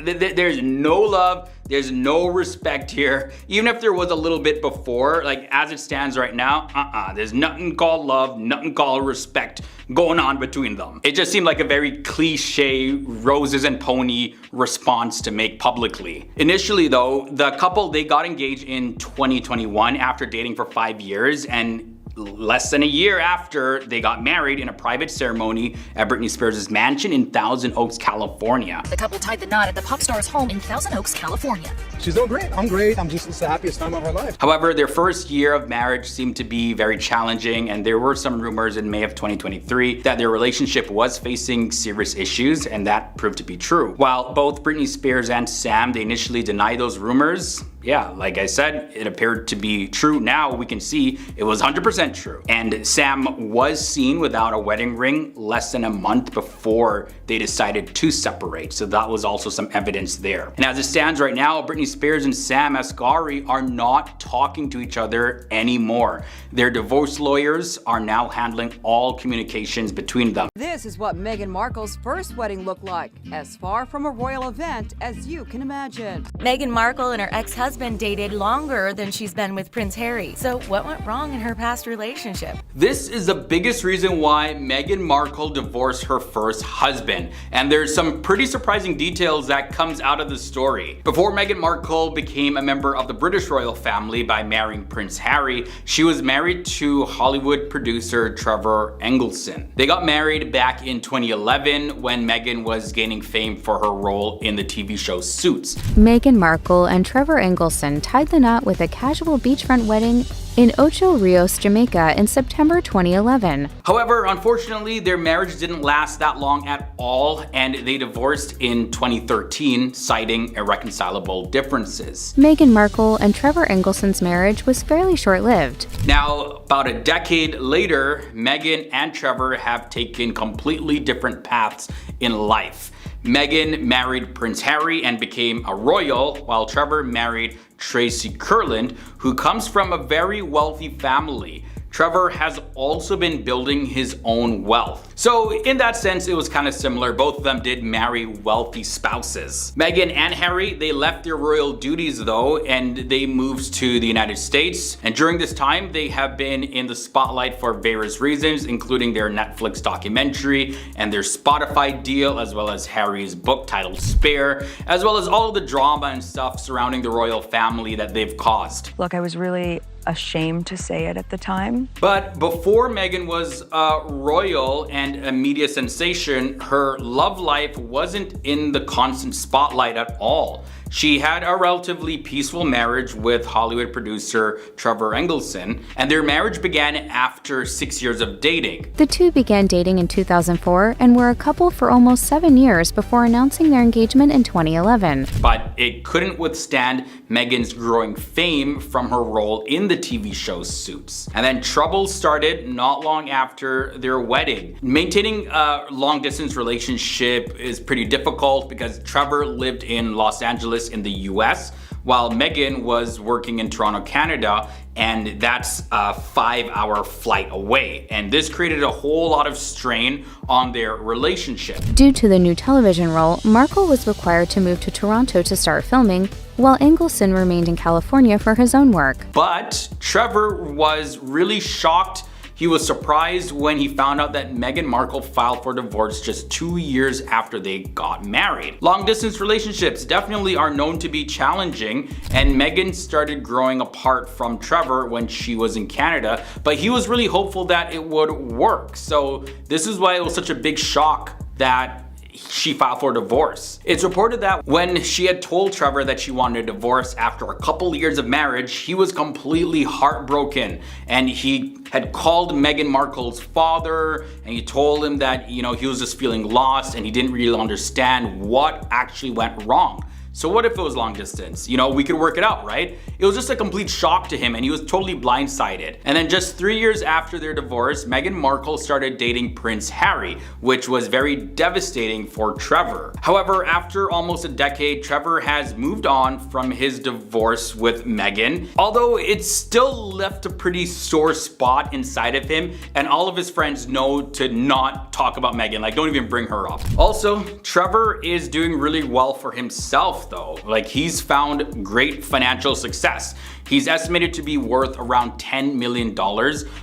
There's no love, there's no respect here. Even if there was a little bit before, like as it stands right now, there's nothing called love, nothing called respect going on between them. It just seemed like a very cliche roses and pony response to make publicly. Initially though, the couple, they got engaged in 2021 after dating for 5 years, and less than a year after, they got married in a private ceremony at Britney Spears' mansion in Thousand Oaks, California. The couple tied the knot at the pop star's home in Thousand Oaks, California. She's doing great. I'm great. It's the happiest time of her life. However, their first year of marriage seemed to be very challenging, and there were some rumors in May of 2023 that their relationship was facing serious issues, and that proved to be true. While both Britney Spears and Sam, they initially denied those rumors, yeah, like I said, it appeared to be true. Now we can see it was 100% true. And Sam was seen without a wedding ring less than a month before they decided to separate. So that was also some evidence there. And as it stands right now, Britney Spears and Sam Asghari are not talking to each other anymore. Their divorce lawyers are now handling all communications between them. This is what Meghan Markle's first wedding looked like, as far from a royal event as you can imagine. Meghan Markle and her ex-husband dated longer than she's been with Prince Harry. So what went wrong in her past relationship? This is the biggest reason why Meghan Markle divorced her first husband. And there's some pretty surprising details that comes out of the story. Before Meghan Markle became a member of the British royal family by marrying Prince Harry, she was married to Hollywood producer Trevor Engelson. They got married back in 2011 when Meghan was gaining fame for her role in the TV show Suits. Meghan Markle and Trevor Engelson tied the knot with a casual beachfront wedding in Ocho Rios, Jamaica in September 2011. However, unfortunately, their marriage didn't last that long at all, and they divorced in 2013, citing irreconcilable differences. Meghan Markle and Trevor Engelson's marriage was fairly short-lived. Now, about a decade later, Meghan and Trevor have taken completely different paths in life. Meghan married Prince Harry and became a royal, while Trevor married Tracy Kurland, who comes from a very wealthy family. Trevor has also been building his own wealth. So in that sense, it was kind of similar. Both of them did marry wealthy spouses. Meghan and Harry, they left their royal duties though, and they moved to the United States. And during this time, they have been in the spotlight for various reasons, including their Netflix documentary and their Spotify deal, as well as Harry's book titled Spare, as well as all of the drama and stuff surrounding the royal family that they've caused. Look, I was really ashamed to say it at the time. But before Meghan was royal and a media sensation, her love life wasn't in the constant spotlight at all. She had a relatively peaceful marriage with Hollywood producer Trevor Engelson, and their marriage began after 6 years of dating. The two began dating in 2004 and were a couple for almost 7 years before announcing their engagement in 2011. But it couldn't withstand Meghan's growing fame from her role in the TV show Suits. And then trouble started not long after their wedding. Maintaining a long-distance relationship is pretty difficult because Trevor lived in Los Angeles Angeles in the US, while Meghan was working in Toronto, Canada, and that's a 5-hour flight away. And this created a whole lot of strain on their relationship. Due to the new television role, Markle was required to move to Toronto to start filming, while Engelson remained in California for his own work. But Trevor was really shocked. He was surprised when he found out that Meghan Markle filed for divorce just 2 years after they got married. Long distance relationships definitely are known to be challenging, and Meghan started growing apart from Trevor when she was in Canada, but he was really hopeful that it would work. So this is why it was such a big shock that she filed for divorce. It's reported that when she had told Trevor that she wanted a divorce after a couple years of marriage, he was completely heartbroken, and he had called Meghan Markle's father and he told him that, he was just feeling lost and he didn't really understand what actually went wrong. So what if it was long distance? We could work it out, right? It was just a complete shock to him and he was totally blindsided. And then just 3 years after their divorce, Meghan Markle started dating Prince Harry, which was very devastating for Trevor. However, after almost a decade, Trevor has moved on from his divorce with Meghan, although it's still left a pretty sore spot inside of him, and all of his friends know to not talk about Meghan, like don't even bring her up. Also, Trevor is doing really well for himself though. Like, he's found great financial success. He's estimated to be worth around $10 million,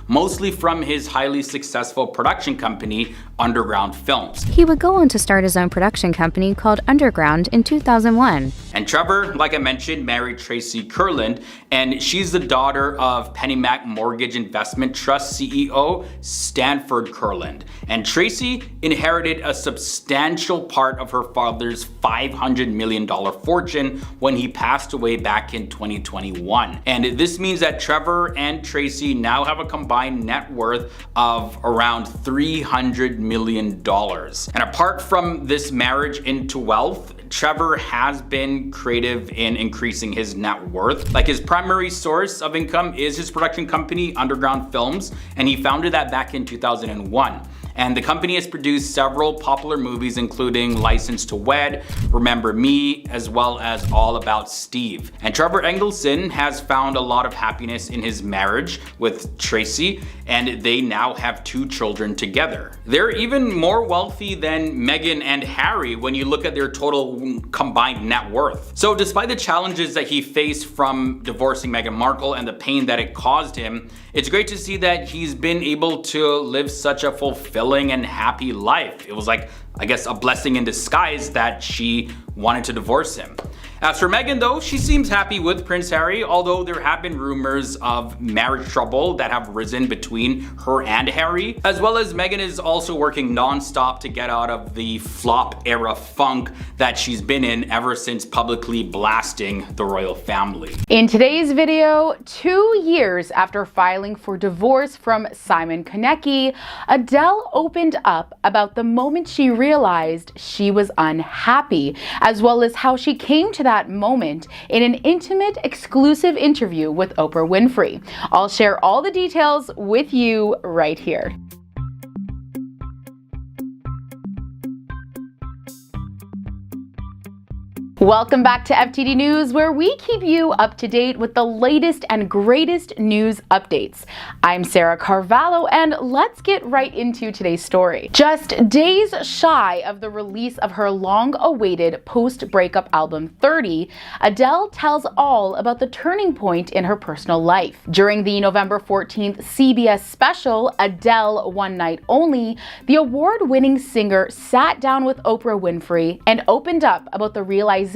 mostly from his highly successful production company, Underground Films. He would go on to start his own production company called Underground in 2001. And Trevor, like I mentioned, married Tracy Kurland, and she's the daughter of PennyMac Mortgage Investment Trust CEO Stanford Kurland. And Tracy inherited a substantial part of her father's $500 million fortune when he passed away back in 2021. And this means that Trevor and Tracy now have a combined net worth of around $300 million. And apart from this marriage into wealth, Trevor has been creative in increasing his net worth. Like, his primary source of income is his production company, Underground Films, and he founded that back in 2001. And the company has produced several popular movies, including License to Wed, Remember Me, as well as All About Steve. And Trevor Engelson has found a lot of happiness in his marriage with Tracy, and they now have 2 children together. They're even more wealthy than Meghan and Harry when you look at their total combined net worth. So despite the challenges that he faced from divorcing Meghan Markle and the pain that it caused him, it's great to see that he's been able to live such a fulfilling and happy life. It was like, I guess, a blessing in disguise that she wanted to divorce him. As for Meghan though, she seems happy with Prince Harry, although there have been rumors of marriage trouble that have risen between her and Harry, as well as Meghan is also working non-stop to get out of the flop era funk that she's been in ever since publicly blasting the royal family. In today's video, 2 years after filing for divorce from Simon Konecki, Adele opened up about the moment she realized she was unhappy, as well as how she came to that moment in an intimate, exclusive interview with Oprah Winfrey. I'll share all the details with you right here. Welcome back to FTD News, where we keep you up to date with the latest and greatest news updates. I'm Sarah Carvalho, and let's get right into today's story. Just days shy of the release of her long-awaited post-breakup album 30, Adele tells all about the turning point in her personal life. During the November 14th CBS special, Adele One Night Only, the award-winning singer sat down with Oprah Winfrey and opened up about the realization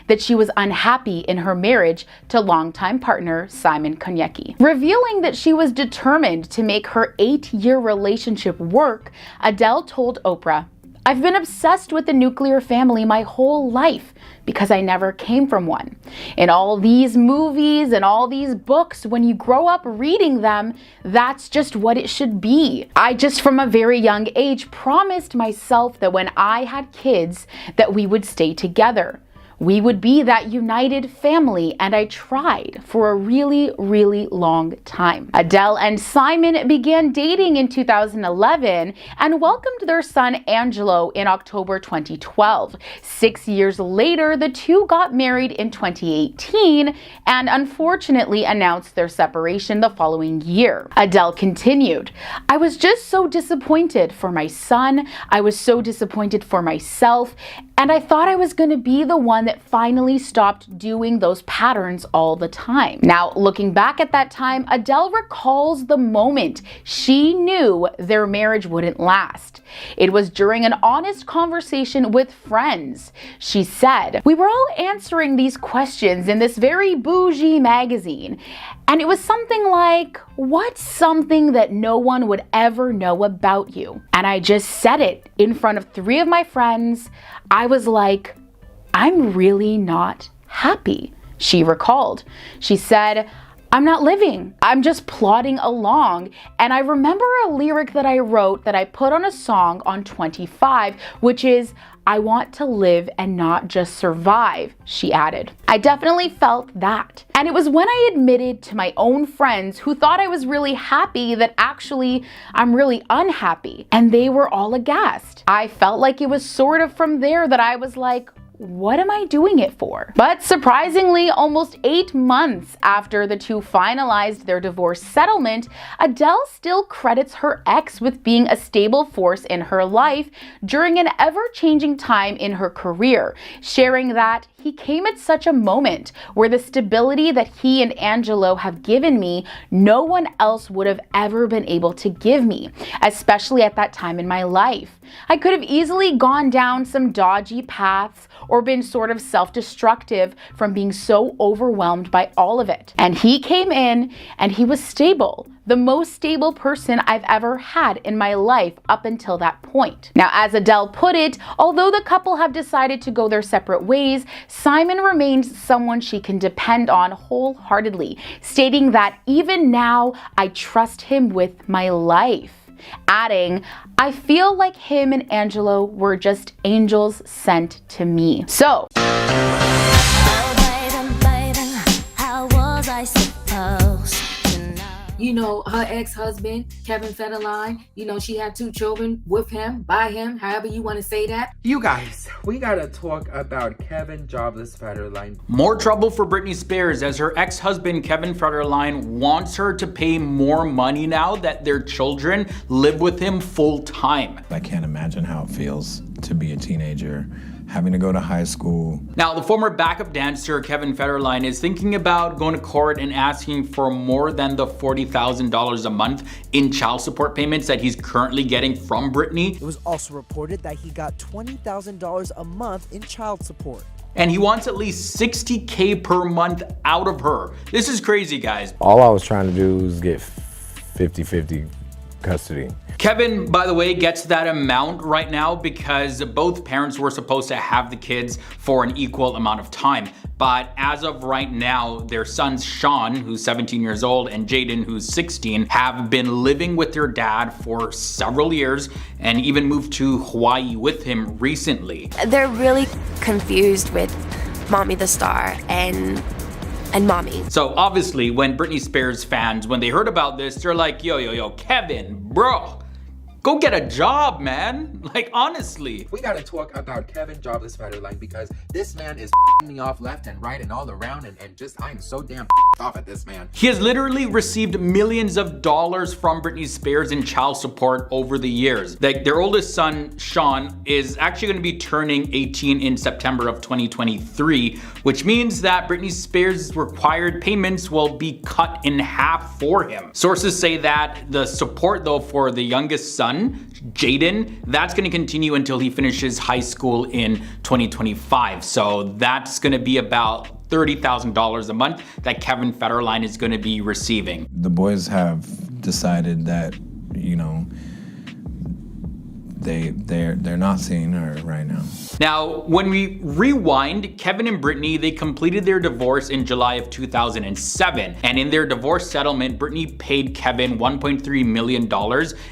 that she was unhappy in her marriage to longtime partner Simon Konecki. Revealing that she was determined to make her 8-year relationship work, Adele told Oprah, "I've been obsessed with the nuclear family my whole life because I never came from one. In all these movies and all these books, when you grow up reading them, that's just what it should be. I just from a very young age promised myself that when I had kids that we would stay together. We would be that united family, and I tried for a really, really long time. Adele and Simon began dating in 2011 and welcomed their son Angelo in October 2012. 6 years later, the two got married in 2018 and unfortunately announced their separation the following year. Adele continued, "I was just so disappointed for my son. I was so disappointed for myself. And I thought I was going to be the one that finally stopped doing those patterns all the time." Now, looking back at that time, Adele recalls the moment she knew their marriage wouldn't last. It was during an honest conversation with friends. She said, "We were all answering these questions in this very bougie magazine. And it was something like, what's something that no one would ever know about you? And I just said it in front of 3 of my friends. I was like, I'm really not happy," she recalled. She said, "I'm not living. I'm just plodding along. And I remember a lyric that I wrote that I put on a song on 25, which is, I want to live and not just survive," she added. "I definitely felt that. And it was when I admitted to my own friends who thought I was really happy that actually I'm really unhappy. And they were all aghast. I felt like it was sort of from there that I was like, what am I doing it for?" But surprisingly, almost 8 months after the two finalized their divorce settlement, Adele still credits her ex with being a stable force in her life during an ever-changing time in her career, sharing that he came at such a moment where the stability that he and Angelo have given me, no one else would have ever been able to give me, especially at that time in my life. I could have easily gone down some dodgy paths or been sort of self-destructive from being so overwhelmed by all of it. And he came in and he was stable, the most stable person I've ever had in my life up until that point. Now, as Adele put it, although the couple have decided to go their separate ways, Simon remains someone she can depend on wholeheartedly, stating that even now, I trust him with my life. Adding, "I feel like him and Angelo were just angels sent to me." So, you know, her ex-husband, Kevin Federline, you know, she had 2 children with him, by him, however you want to say that. You guys, we gotta talk about Kevin Jobless Federline. More trouble for Britney Spears as her ex-husband Kevin Federline wants her to pay more money now that their children live with him full time. I can't imagine how it feels to be a teenager, having to go to high school. Now, the former backup dancer Kevin Federline is thinking about going to court and asking for more than the $40,000 a month in child support payments that he's currently getting from Britney. It was also reported that he got $20,000 a month in child support. And he wants at least $60K per month out of her. This is crazy, guys. All I was trying to do was get 50-50 custody. Kevin, by the way, gets that amount right now because both parents were supposed to have the kids for an equal amount of time. But as of right now, their sons Sean, who's 17 years old, and Jaden, who's 16, have been living with their dad for several years and even moved to Hawaii with him recently. They're really confused with Mommy the Star and Mommy. So obviously, when Britney Spears fans, when they heard about this, they're like, yo, Kevin, bro, go get a job, man. Like, honestly. We gotta talk about Kevin Jobless Federline because this man is me off left and right and all around and just, I'm so damn off at this man. He has literally received millions of dollars from Britney Spears in child support over the years. Like, their oldest son, Sean, is actually gonna be turning 18 in September of 2023, which means that Britney Spears' required payments will be cut in half for him. Sources say that the support, though, for the youngest son, Jaden, that's gonna continue until he finishes high school in 2025. So that's gonna be about $30,000 a month that Kevin Federline is gonna be receiving. The boys have decided that, you know, they're not seeing her right now. Now, when we rewind, Kevin and Britney, they completed their divorce in July of 2007. And in their divorce settlement, Britney paid Kevin $1.3 million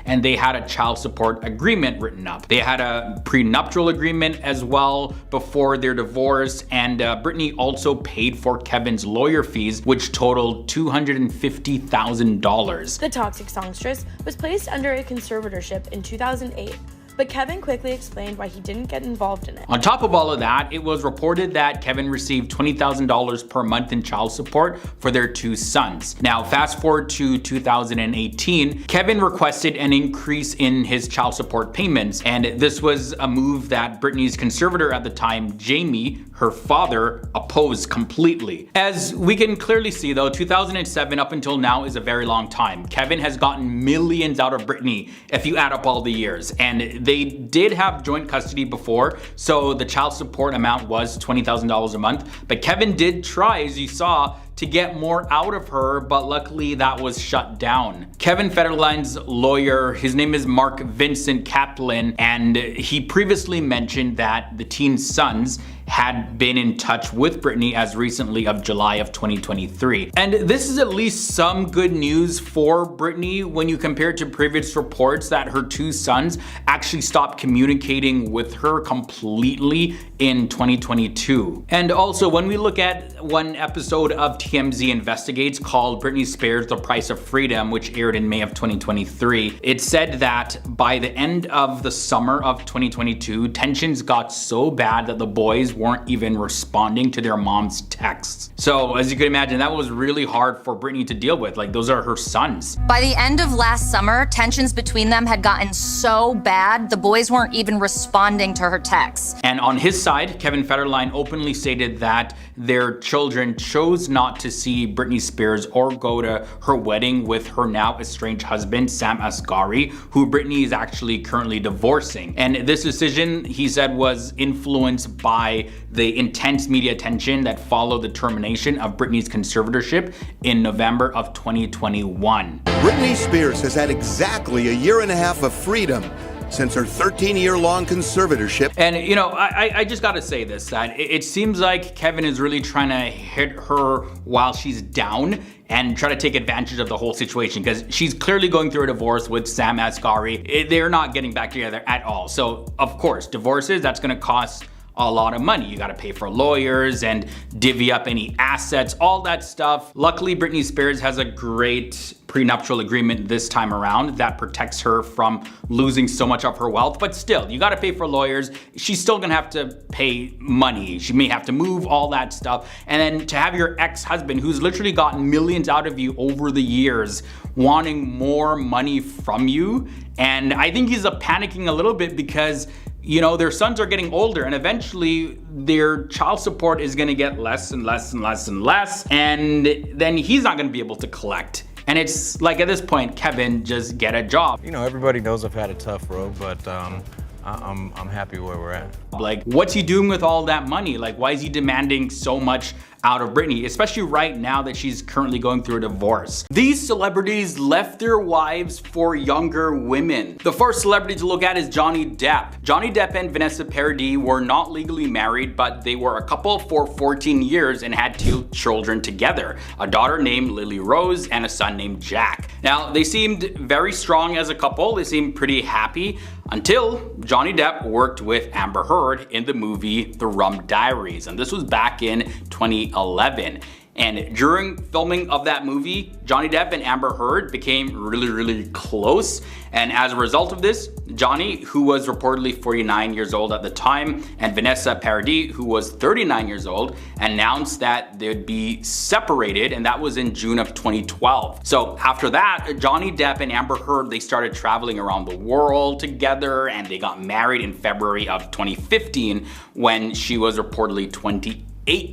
and they had a child support agreement written up. They had a prenuptial agreement as well before their divorce, and Britney also paid for Kevin's lawyer fees, which totaled $250,000. The toxic songstress was placed under a conservatorship in 2008. But Kevin quickly explained why he didn't get involved in it. On top of all of that, it was reported that Kevin received $20,000 per month in child support for their 2 sons. Now, fast forward to 2018, Kevin requested an increase in his child support payments, and this was a move that Britney's conservator at the time, Jamie, her father, opposed completely. As we can clearly see though, 2007 up until now is a very long time. Kevin has gotten millions out of Britney if you add up all the years, and they did have joint custody before, so the child support amount was $20,000 a month. But Kevin did try, as you saw, to get more out of her, but luckily that was shut down. Kevin Federline's lawyer, his name is Mark Vincent Kaplan, and he previously mentioned that the teen's sons had been in touch with Britney as recently of July of 2023. And this is at least some good news for Britney when you compare to previous reports that her 2 sons actually stopped communicating with her completely in 2022. And also, when we look at one episode of TMZ Investigates called Britney Spears: The Price of Freedom, which aired in May of 2023, it said that by the end of the summer of 2022, tensions got so bad that the boys weren't even responding to their mom's texts. So as you can imagine, that was really hard for Britney to deal with. Like, those are her sons. By the end of last summer, tensions between them had gotten so bad, the boys weren't even responding to her texts. And on his side, Kevin Federline openly stated that their children chose not to see Britney Spears or go to her wedding with her now estranged husband, Sam Asghari, who Britney is actually currently divorcing. And this decision, he said, was influenced by the intense media attention that followed the termination of Britney's conservatorship in November of 2021. Britney Spears has had exactly a year and a half of freedom since her 13-year-long conservatorship. And you know, I just gotta say this, that it seems like Kevin is really trying to hit her while she's down and try to take advantage of the whole situation, because she's clearly going through a divorce with Sam Asghari. They're not getting back together at all. So of course, divorces, that's gonna cost a lot of money. You gotta pay for lawyers and divvy up any assets, all that stuff. Luckily, Britney Spears has a great prenuptial agreement this time around that protects her from losing so much of her wealth, but still, you gotta pay for lawyers. She's still gonna have to pay money. She may have to move, all that stuff. And then to have your ex-husband, who's literally gotten millions out of you over the years, wanting more money from you. And I think he's panicking a little bit because, you know, their sons are getting older and eventually their child support is gonna get less and less and less and less, and then he's not gonna be able to collect. And it's like, at this point, Kevin, just get a job. You know, everybody knows I've had a tough road, but I'm happy where we're at. Like, what's he doing with all that money? Like, why is he demanding so much out of Britney, especially right now that she's currently going through a divorce? These celebrities left their wives for younger women. The first celebrity to look at is Johnny Depp. Johnny Depp and Vanessa Paradis were not legally married, but they were a couple for 14 years and had 2 children together, a daughter named Lily Rose and a son named Jack. Now, they seemed very strong as a couple. They seemed pretty happy until Johnny Depp worked with Amber Heard in the movie The Rum Diaries, and this was back in 2011. And during filming of that movie, Johnny Depp and Amber Heard became really, really close. And as a result of this, Johnny, who was reportedly 49 years old at the time, and Vanessa Paradis, who was 39 years old, announced that they'd be separated, and that was in June of 2012. So after that, Johnny Depp and Amber Heard, they started traveling around the world together, and they got married in February of 2015 when she was reportedly 28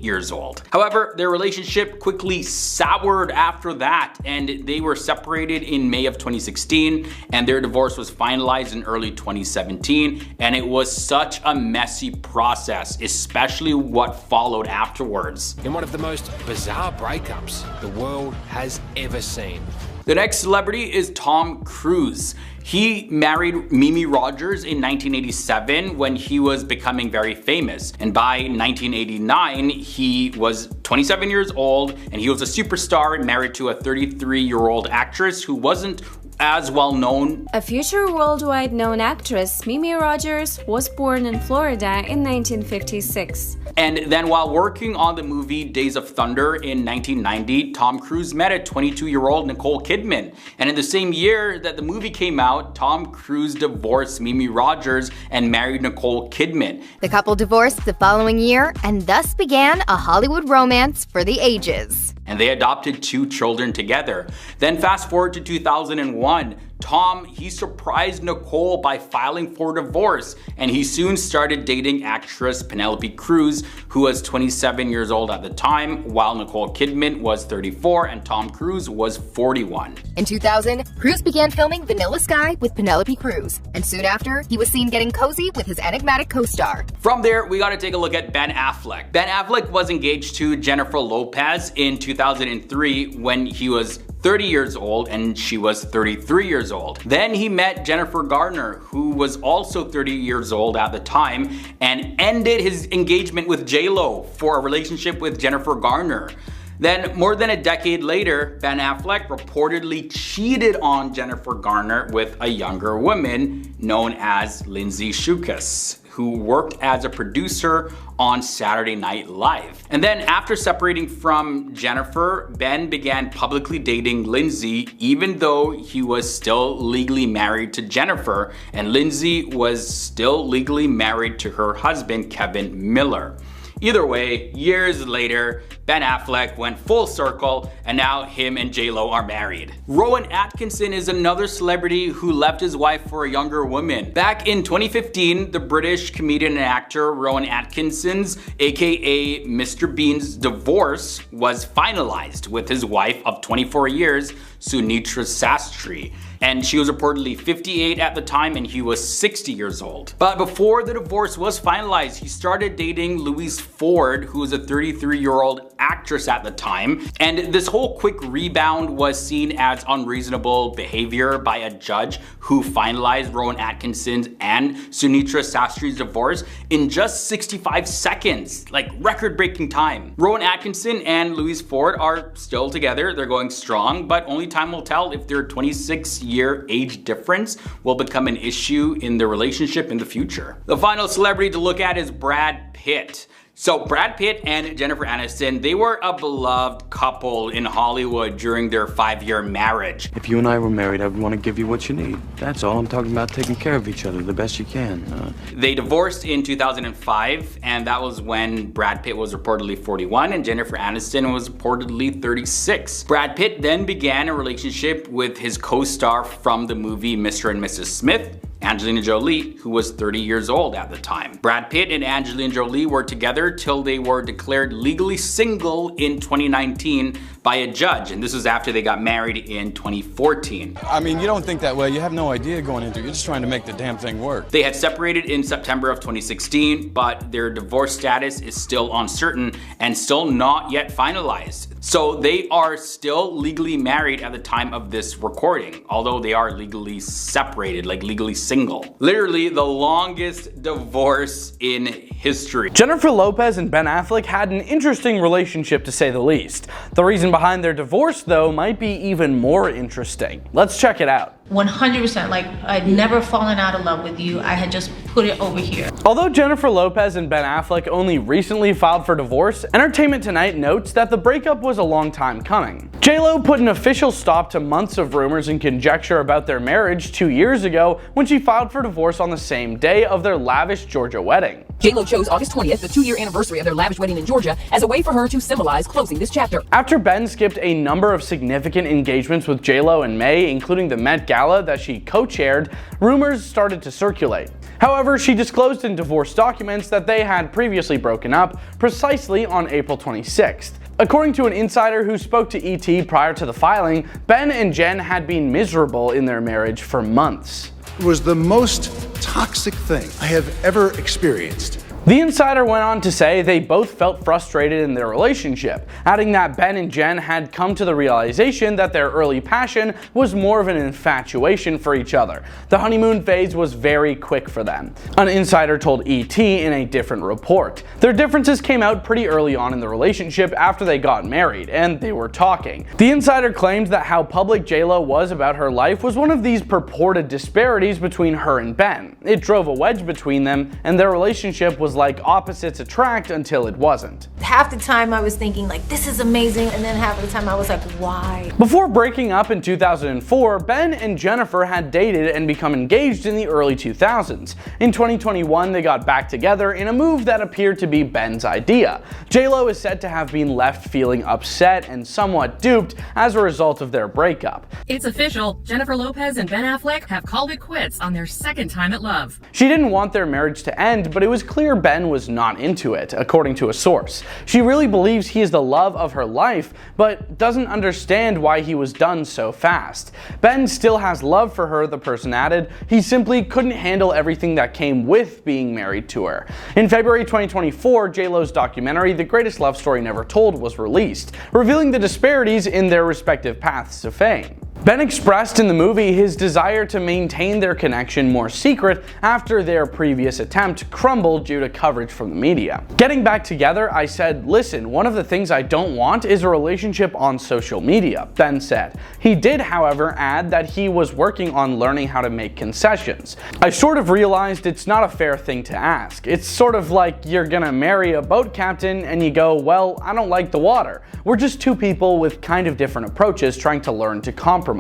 years old. However, their relationship quickly soured after that, and they were separated in May of 2016, and their divorce was finalized in early 2017, and it was such a messy process, especially what followed afterwards. In one of the most bizarre breakups the world has ever seen, The next celebrity is Tom Cruise. He married Mimi Rogers in 1987 when he was becoming very famous. And by 1989, he was 27 years old and he was a superstar and married to a 33-year-old actress who wasn't as well known. A future worldwide known actress, Mimi Rogers was born in Florida in 1956. And then while working on the movie Days of Thunder in 1990, Tom Cruise met a 22-year-old Nicole Kidman. And in the same year that the movie came out, Tom Cruise divorced Mimi Rogers and married Nicole Kidman. The couple divorced the following year and thus began a Hollywood romance for the ages. And they adopted 2 children together. Then fast forward to 2001, Tom, he surprised Nicole by filing for divorce, and he soon started dating actress Penelope Cruz, who was 27 years old at the time, while Nicole Kidman was 34 and Tom Cruise was 41. In 2000, Cruz began filming Vanilla Sky with Penelope Cruz, and soon after, he was seen getting cozy with his enigmatic co-star. From there, we gotta take a look at Ben Affleck. Ben Affleck was engaged to Jennifer Lopez in 2003 when he was 30 years old and she was 33 years old. Then he met Jennifer Garner, who was also 30 years old at the time, and ended his engagement with JLo for a relationship with Jennifer Garner. Then, more than a decade later, Ben Affleck reportedly cheated on Jennifer Garner with a younger woman known as Lindsay Shukas, who worked as a producer on Saturday Night Live. And then after separating from Jennifer, Ben began publicly dating Lindsay, even though he was still legally married to Jennifer, and Lindsay was still legally married to her husband, Kevin Miller. Either way, years later, Ben Affleck went full circle and now him and JLo are married. Rowan Atkinson is another celebrity who left his wife for a younger woman. Back in 2015, the British comedian and actor Rowan Atkinson's, aka Mr. Bean's, divorce was finalized with his wife of 24 years, Sunitra Sastry. And she was reportedly 58 at the time and he was 60 years old. But before the divorce was finalized, he started dating Louise Ford, who was a 33-year-old actress at the time. And this whole quick rebound was seen as unreasonable behavior by a judge who finalized Rowan Atkinson's and Sunitra Sastry's divorce in just 65 seconds, like record-breaking time. Rowan Atkinson and Louise Ford are still together, they're going strong, but only time will tell if their 26-year age difference will become an issue in their relationship in the future. The final celebrity to look at is Brad Pitt. So Brad Pitt and Jennifer Aniston, they were a beloved couple in Hollywood during their 5-year marriage. If you and I were married, I would want to give you what you need. That's all. I'm talking about taking care of each other the best you can. They divorced in 2005, and that was when Brad Pitt was reportedly 41 and Jennifer Aniston was reportedly 36. Brad Pitt then began a relationship with his co-star from the movie Mr. and Mrs. Smith, Angelina Jolie, who was 30 years old at the time. Brad Pitt and Angelina Jolie were together till they were declared legally single in 2019 by a judge, and this was after they got married in 2014. I mean, you don't think that way. You have no idea going into it. You're just trying to make the damn thing work. They had separated in September of 2016, but their divorce status is still uncertain and still not yet finalized. So they are still legally married at the time of this recording, although they are legally separated, like legally single. Literally the longest divorce in history. Jennifer Lopez and Ben Affleck had an interesting relationship, to say the least. The reason behind their divorce, though, might be even more interesting. Let's check it out. 100%, like I'd never fallen out of love with you. I had just put it over here. Although Jennifer Lopez and Ben Affleck only recently filed for divorce, Entertainment Tonight notes that the breakup was a long time coming. JLo put an official stop to months of rumors and conjecture about their marriage 2 years ago when she filed for divorce on the same day of their lavish Georgia wedding. JLo chose August 20th, the 2-year anniversary of their lavish wedding in Georgia, as a way for her to symbolize closing this chapter. After Ben skipped a number of significant engagements with JLo in May, including the Met Gala that she co-chaired, rumors started to circulate. However, she disclosed in divorce documents that they had previously broken up precisely on April 26th. According to an insider who spoke to ET prior to the filing, Ben and Jen had been miserable in their marriage for months. It was the most toxic thing I have ever experienced. The insider went on to say they both felt frustrated in their relationship, adding that Ben and Jen had come to the realization that their early passion was more of an infatuation for each other. The honeymoon phase was very quick for them. An insider told ET in a different report. Their differences came out pretty early on in the relationship after they got married, and they were talking. The insider claimed that how public JLo was about her life was one of these purported disparities between her and Ben. It drove a wedge between them, and their relationship was like opposites attract until it wasn't. Half the time I was thinking like, this is amazing, and then half of the time I was like, why? Before breaking up in 2004, Ben and Jennifer had dated and become engaged in the early 2000s. In 2021, they got back together in a move that appeared to be Ben's idea. JLo is said to have been left feeling upset and somewhat duped as a result of their breakup. It's official. Jennifer Lopez and Ben Affleck have called it quits on their second time at love. She didn't want their marriage to end, but it was clear Ben was not into it, according to a source. She really believes he is the love of her life, but doesn't understand why he was done so fast. Ben still has love for her, the person added. He simply couldn't handle everything that came with being married to her. In February 2024, JLo's documentary, The Greatest Love Story Never Told, was released, revealing the disparities in their respective paths to fame. Ben expressed in the movie his desire to maintain their connection more secret after their previous attempt crumbled due to coverage from the media. Getting back together, I said, listen, one of the things I don't want is a relationship on social media, Ben said. He did, however, add that he was working on learning how to make concessions. I sort of realized it's not a fair thing to ask. It's sort of like you're gonna marry a boat captain and you go, well, I don't like the water. We're just two people with kind of different approaches trying to learn to compromise.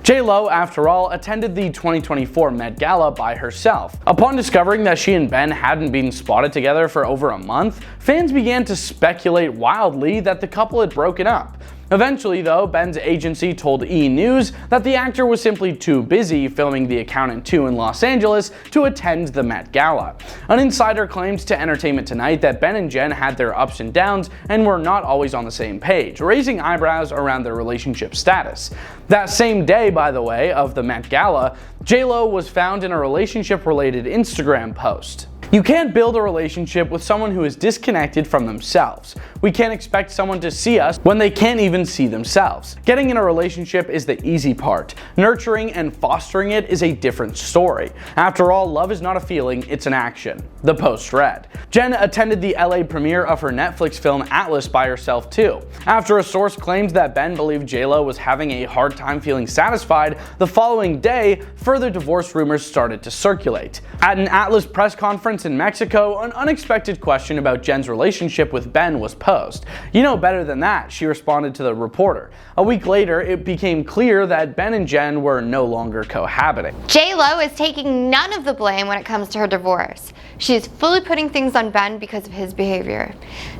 JLo, after all, attended the 2024 Met Gala by herself. Upon discovering that she and Ben hadn't been spotted together for over a month, fans began to speculate wildly that the couple had broken up. Eventually, though, Ben's agency told E! News that the actor was simply too busy filming The Accountant 2 in Los Angeles to attend the Met Gala. An insider claimed to Entertainment Tonight that Ben and Jen had their ups and downs and were not always on the same page, raising eyebrows around their relationship status. That same day, by the way, of the Met Gala, JLo was found in a relationship-related Instagram post. You can't build a relationship with someone who is disconnected from themselves. We can't expect someone to see us when they can't even see themselves. Getting in a relationship is the easy part. Nurturing and fostering it is a different story. After all, love is not a feeling, it's an action. The post read. Jen attended the LA premiere of her Netflix film Atlas by herself too. After a source claimed that Ben believed JLo was having a hard time feeling satisfied, the following day, further divorce rumors started to circulate. At an Atlas press conference in Mexico, an unexpected question about Jen's relationship with Ben was posed. You know better than that, she responded to the reporter. A week later, it became clear that Ben and Jen were no longer cohabiting. JLo is taking none of the blame when it comes to her divorce. She is fully putting things on Ben because of his behavior.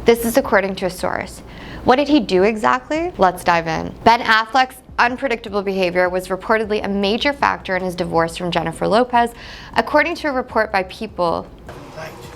This is according to a source. What did he do exactly? Let's dive in. Ben Affleck's unpredictable behavior was reportedly a major factor in his divorce from Jennifer Lopez, according to a report by People.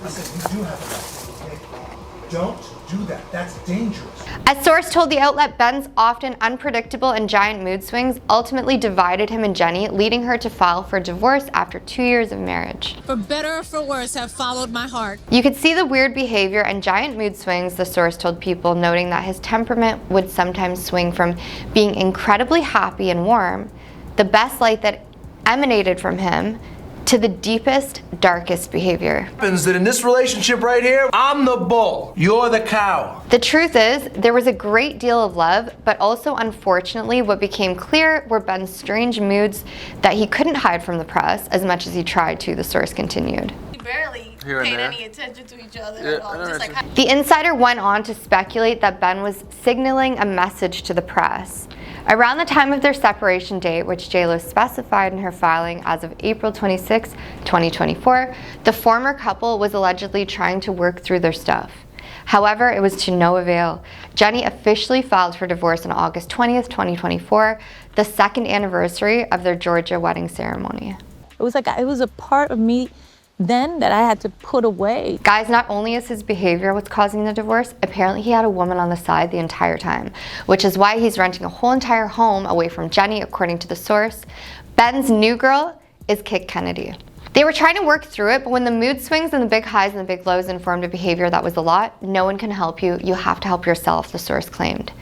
Listen, you do have a right, okay? Don't do that. That's dangerous. A source told the outlet Ben's often unpredictable and giant mood swings ultimately divided him and Jenny, leading her to file for divorce after 2 years of marriage. For better or for worse, have followed my heart. You could see the weird behavior and giant mood swings, the source told People, noting that his temperament would sometimes swing from being incredibly happy and warm, the best light that emanated from him, to the deepest, darkest behavior. Happens that in this relationship right here, I'm the bull, you're the cow. The truth is, there was a great deal of love, but also unfortunately what became clear were Ben's strange moods that he couldn't hide from the press as much as he tried to, the source continued. We barely paid any attention to each other at all. Just like... The insider went on to speculate that Ben was signaling a message to the press. Around the time of their separation date, which JLo specified in her filing as of April 26, 2024, the former couple was allegedly trying to work through their stuff. However, it was to no avail. Jenny officially filed for divorce on August 20th, 2024, the second anniversary of their Georgia wedding ceremony. It was a part of me then that I had to put away. Guys, not only is his behavior what's causing the divorce, apparently he had a woman on the side the entire time, which is why he's renting a whole entire home away from Jenny, according to the source. Ben's new girl is Kit Kennedy. They were trying to work through it, but when the mood swings and the big highs and the big lows informed a behavior that was a lot, no one can help you. You have to help yourself, the source claimed.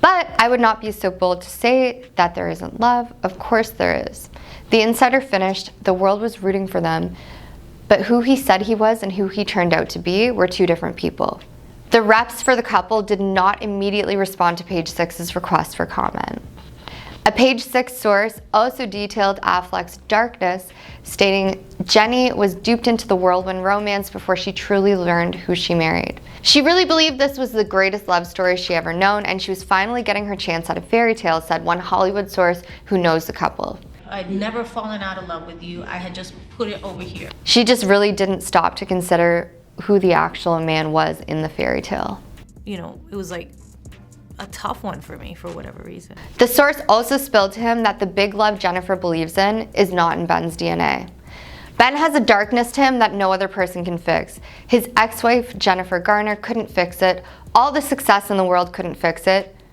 But I would not be so bold to say that there isn't love. Of course there is. The insider finished, the world was rooting for them, but who he said he was and who he turned out to be were two different people. The reps for the couple did not immediately respond to Page Six's request for comment. A Page Six source also detailed Affleck's darkness, stating Jenny was duped into the whirlwind romance before she truly learned who she married. She really believed this was the greatest love story she ever known, and she was finally getting her chance at a fairy tale, said one Hollywood source who knows the couple. I'd never fallen out of love with you. I had just put it over here. She just really didn't stop to consider who the actual man was in the fairy tale. You know, it was like a tough one for me for whatever reason. The source also spilled to him that the big love Jennifer believes in is not in Ben's DNA. Ben has a darkness to him that no other person can fix. His ex-wife, Jennifer Garner, couldn't fix it. All the success in the world couldn't fix it.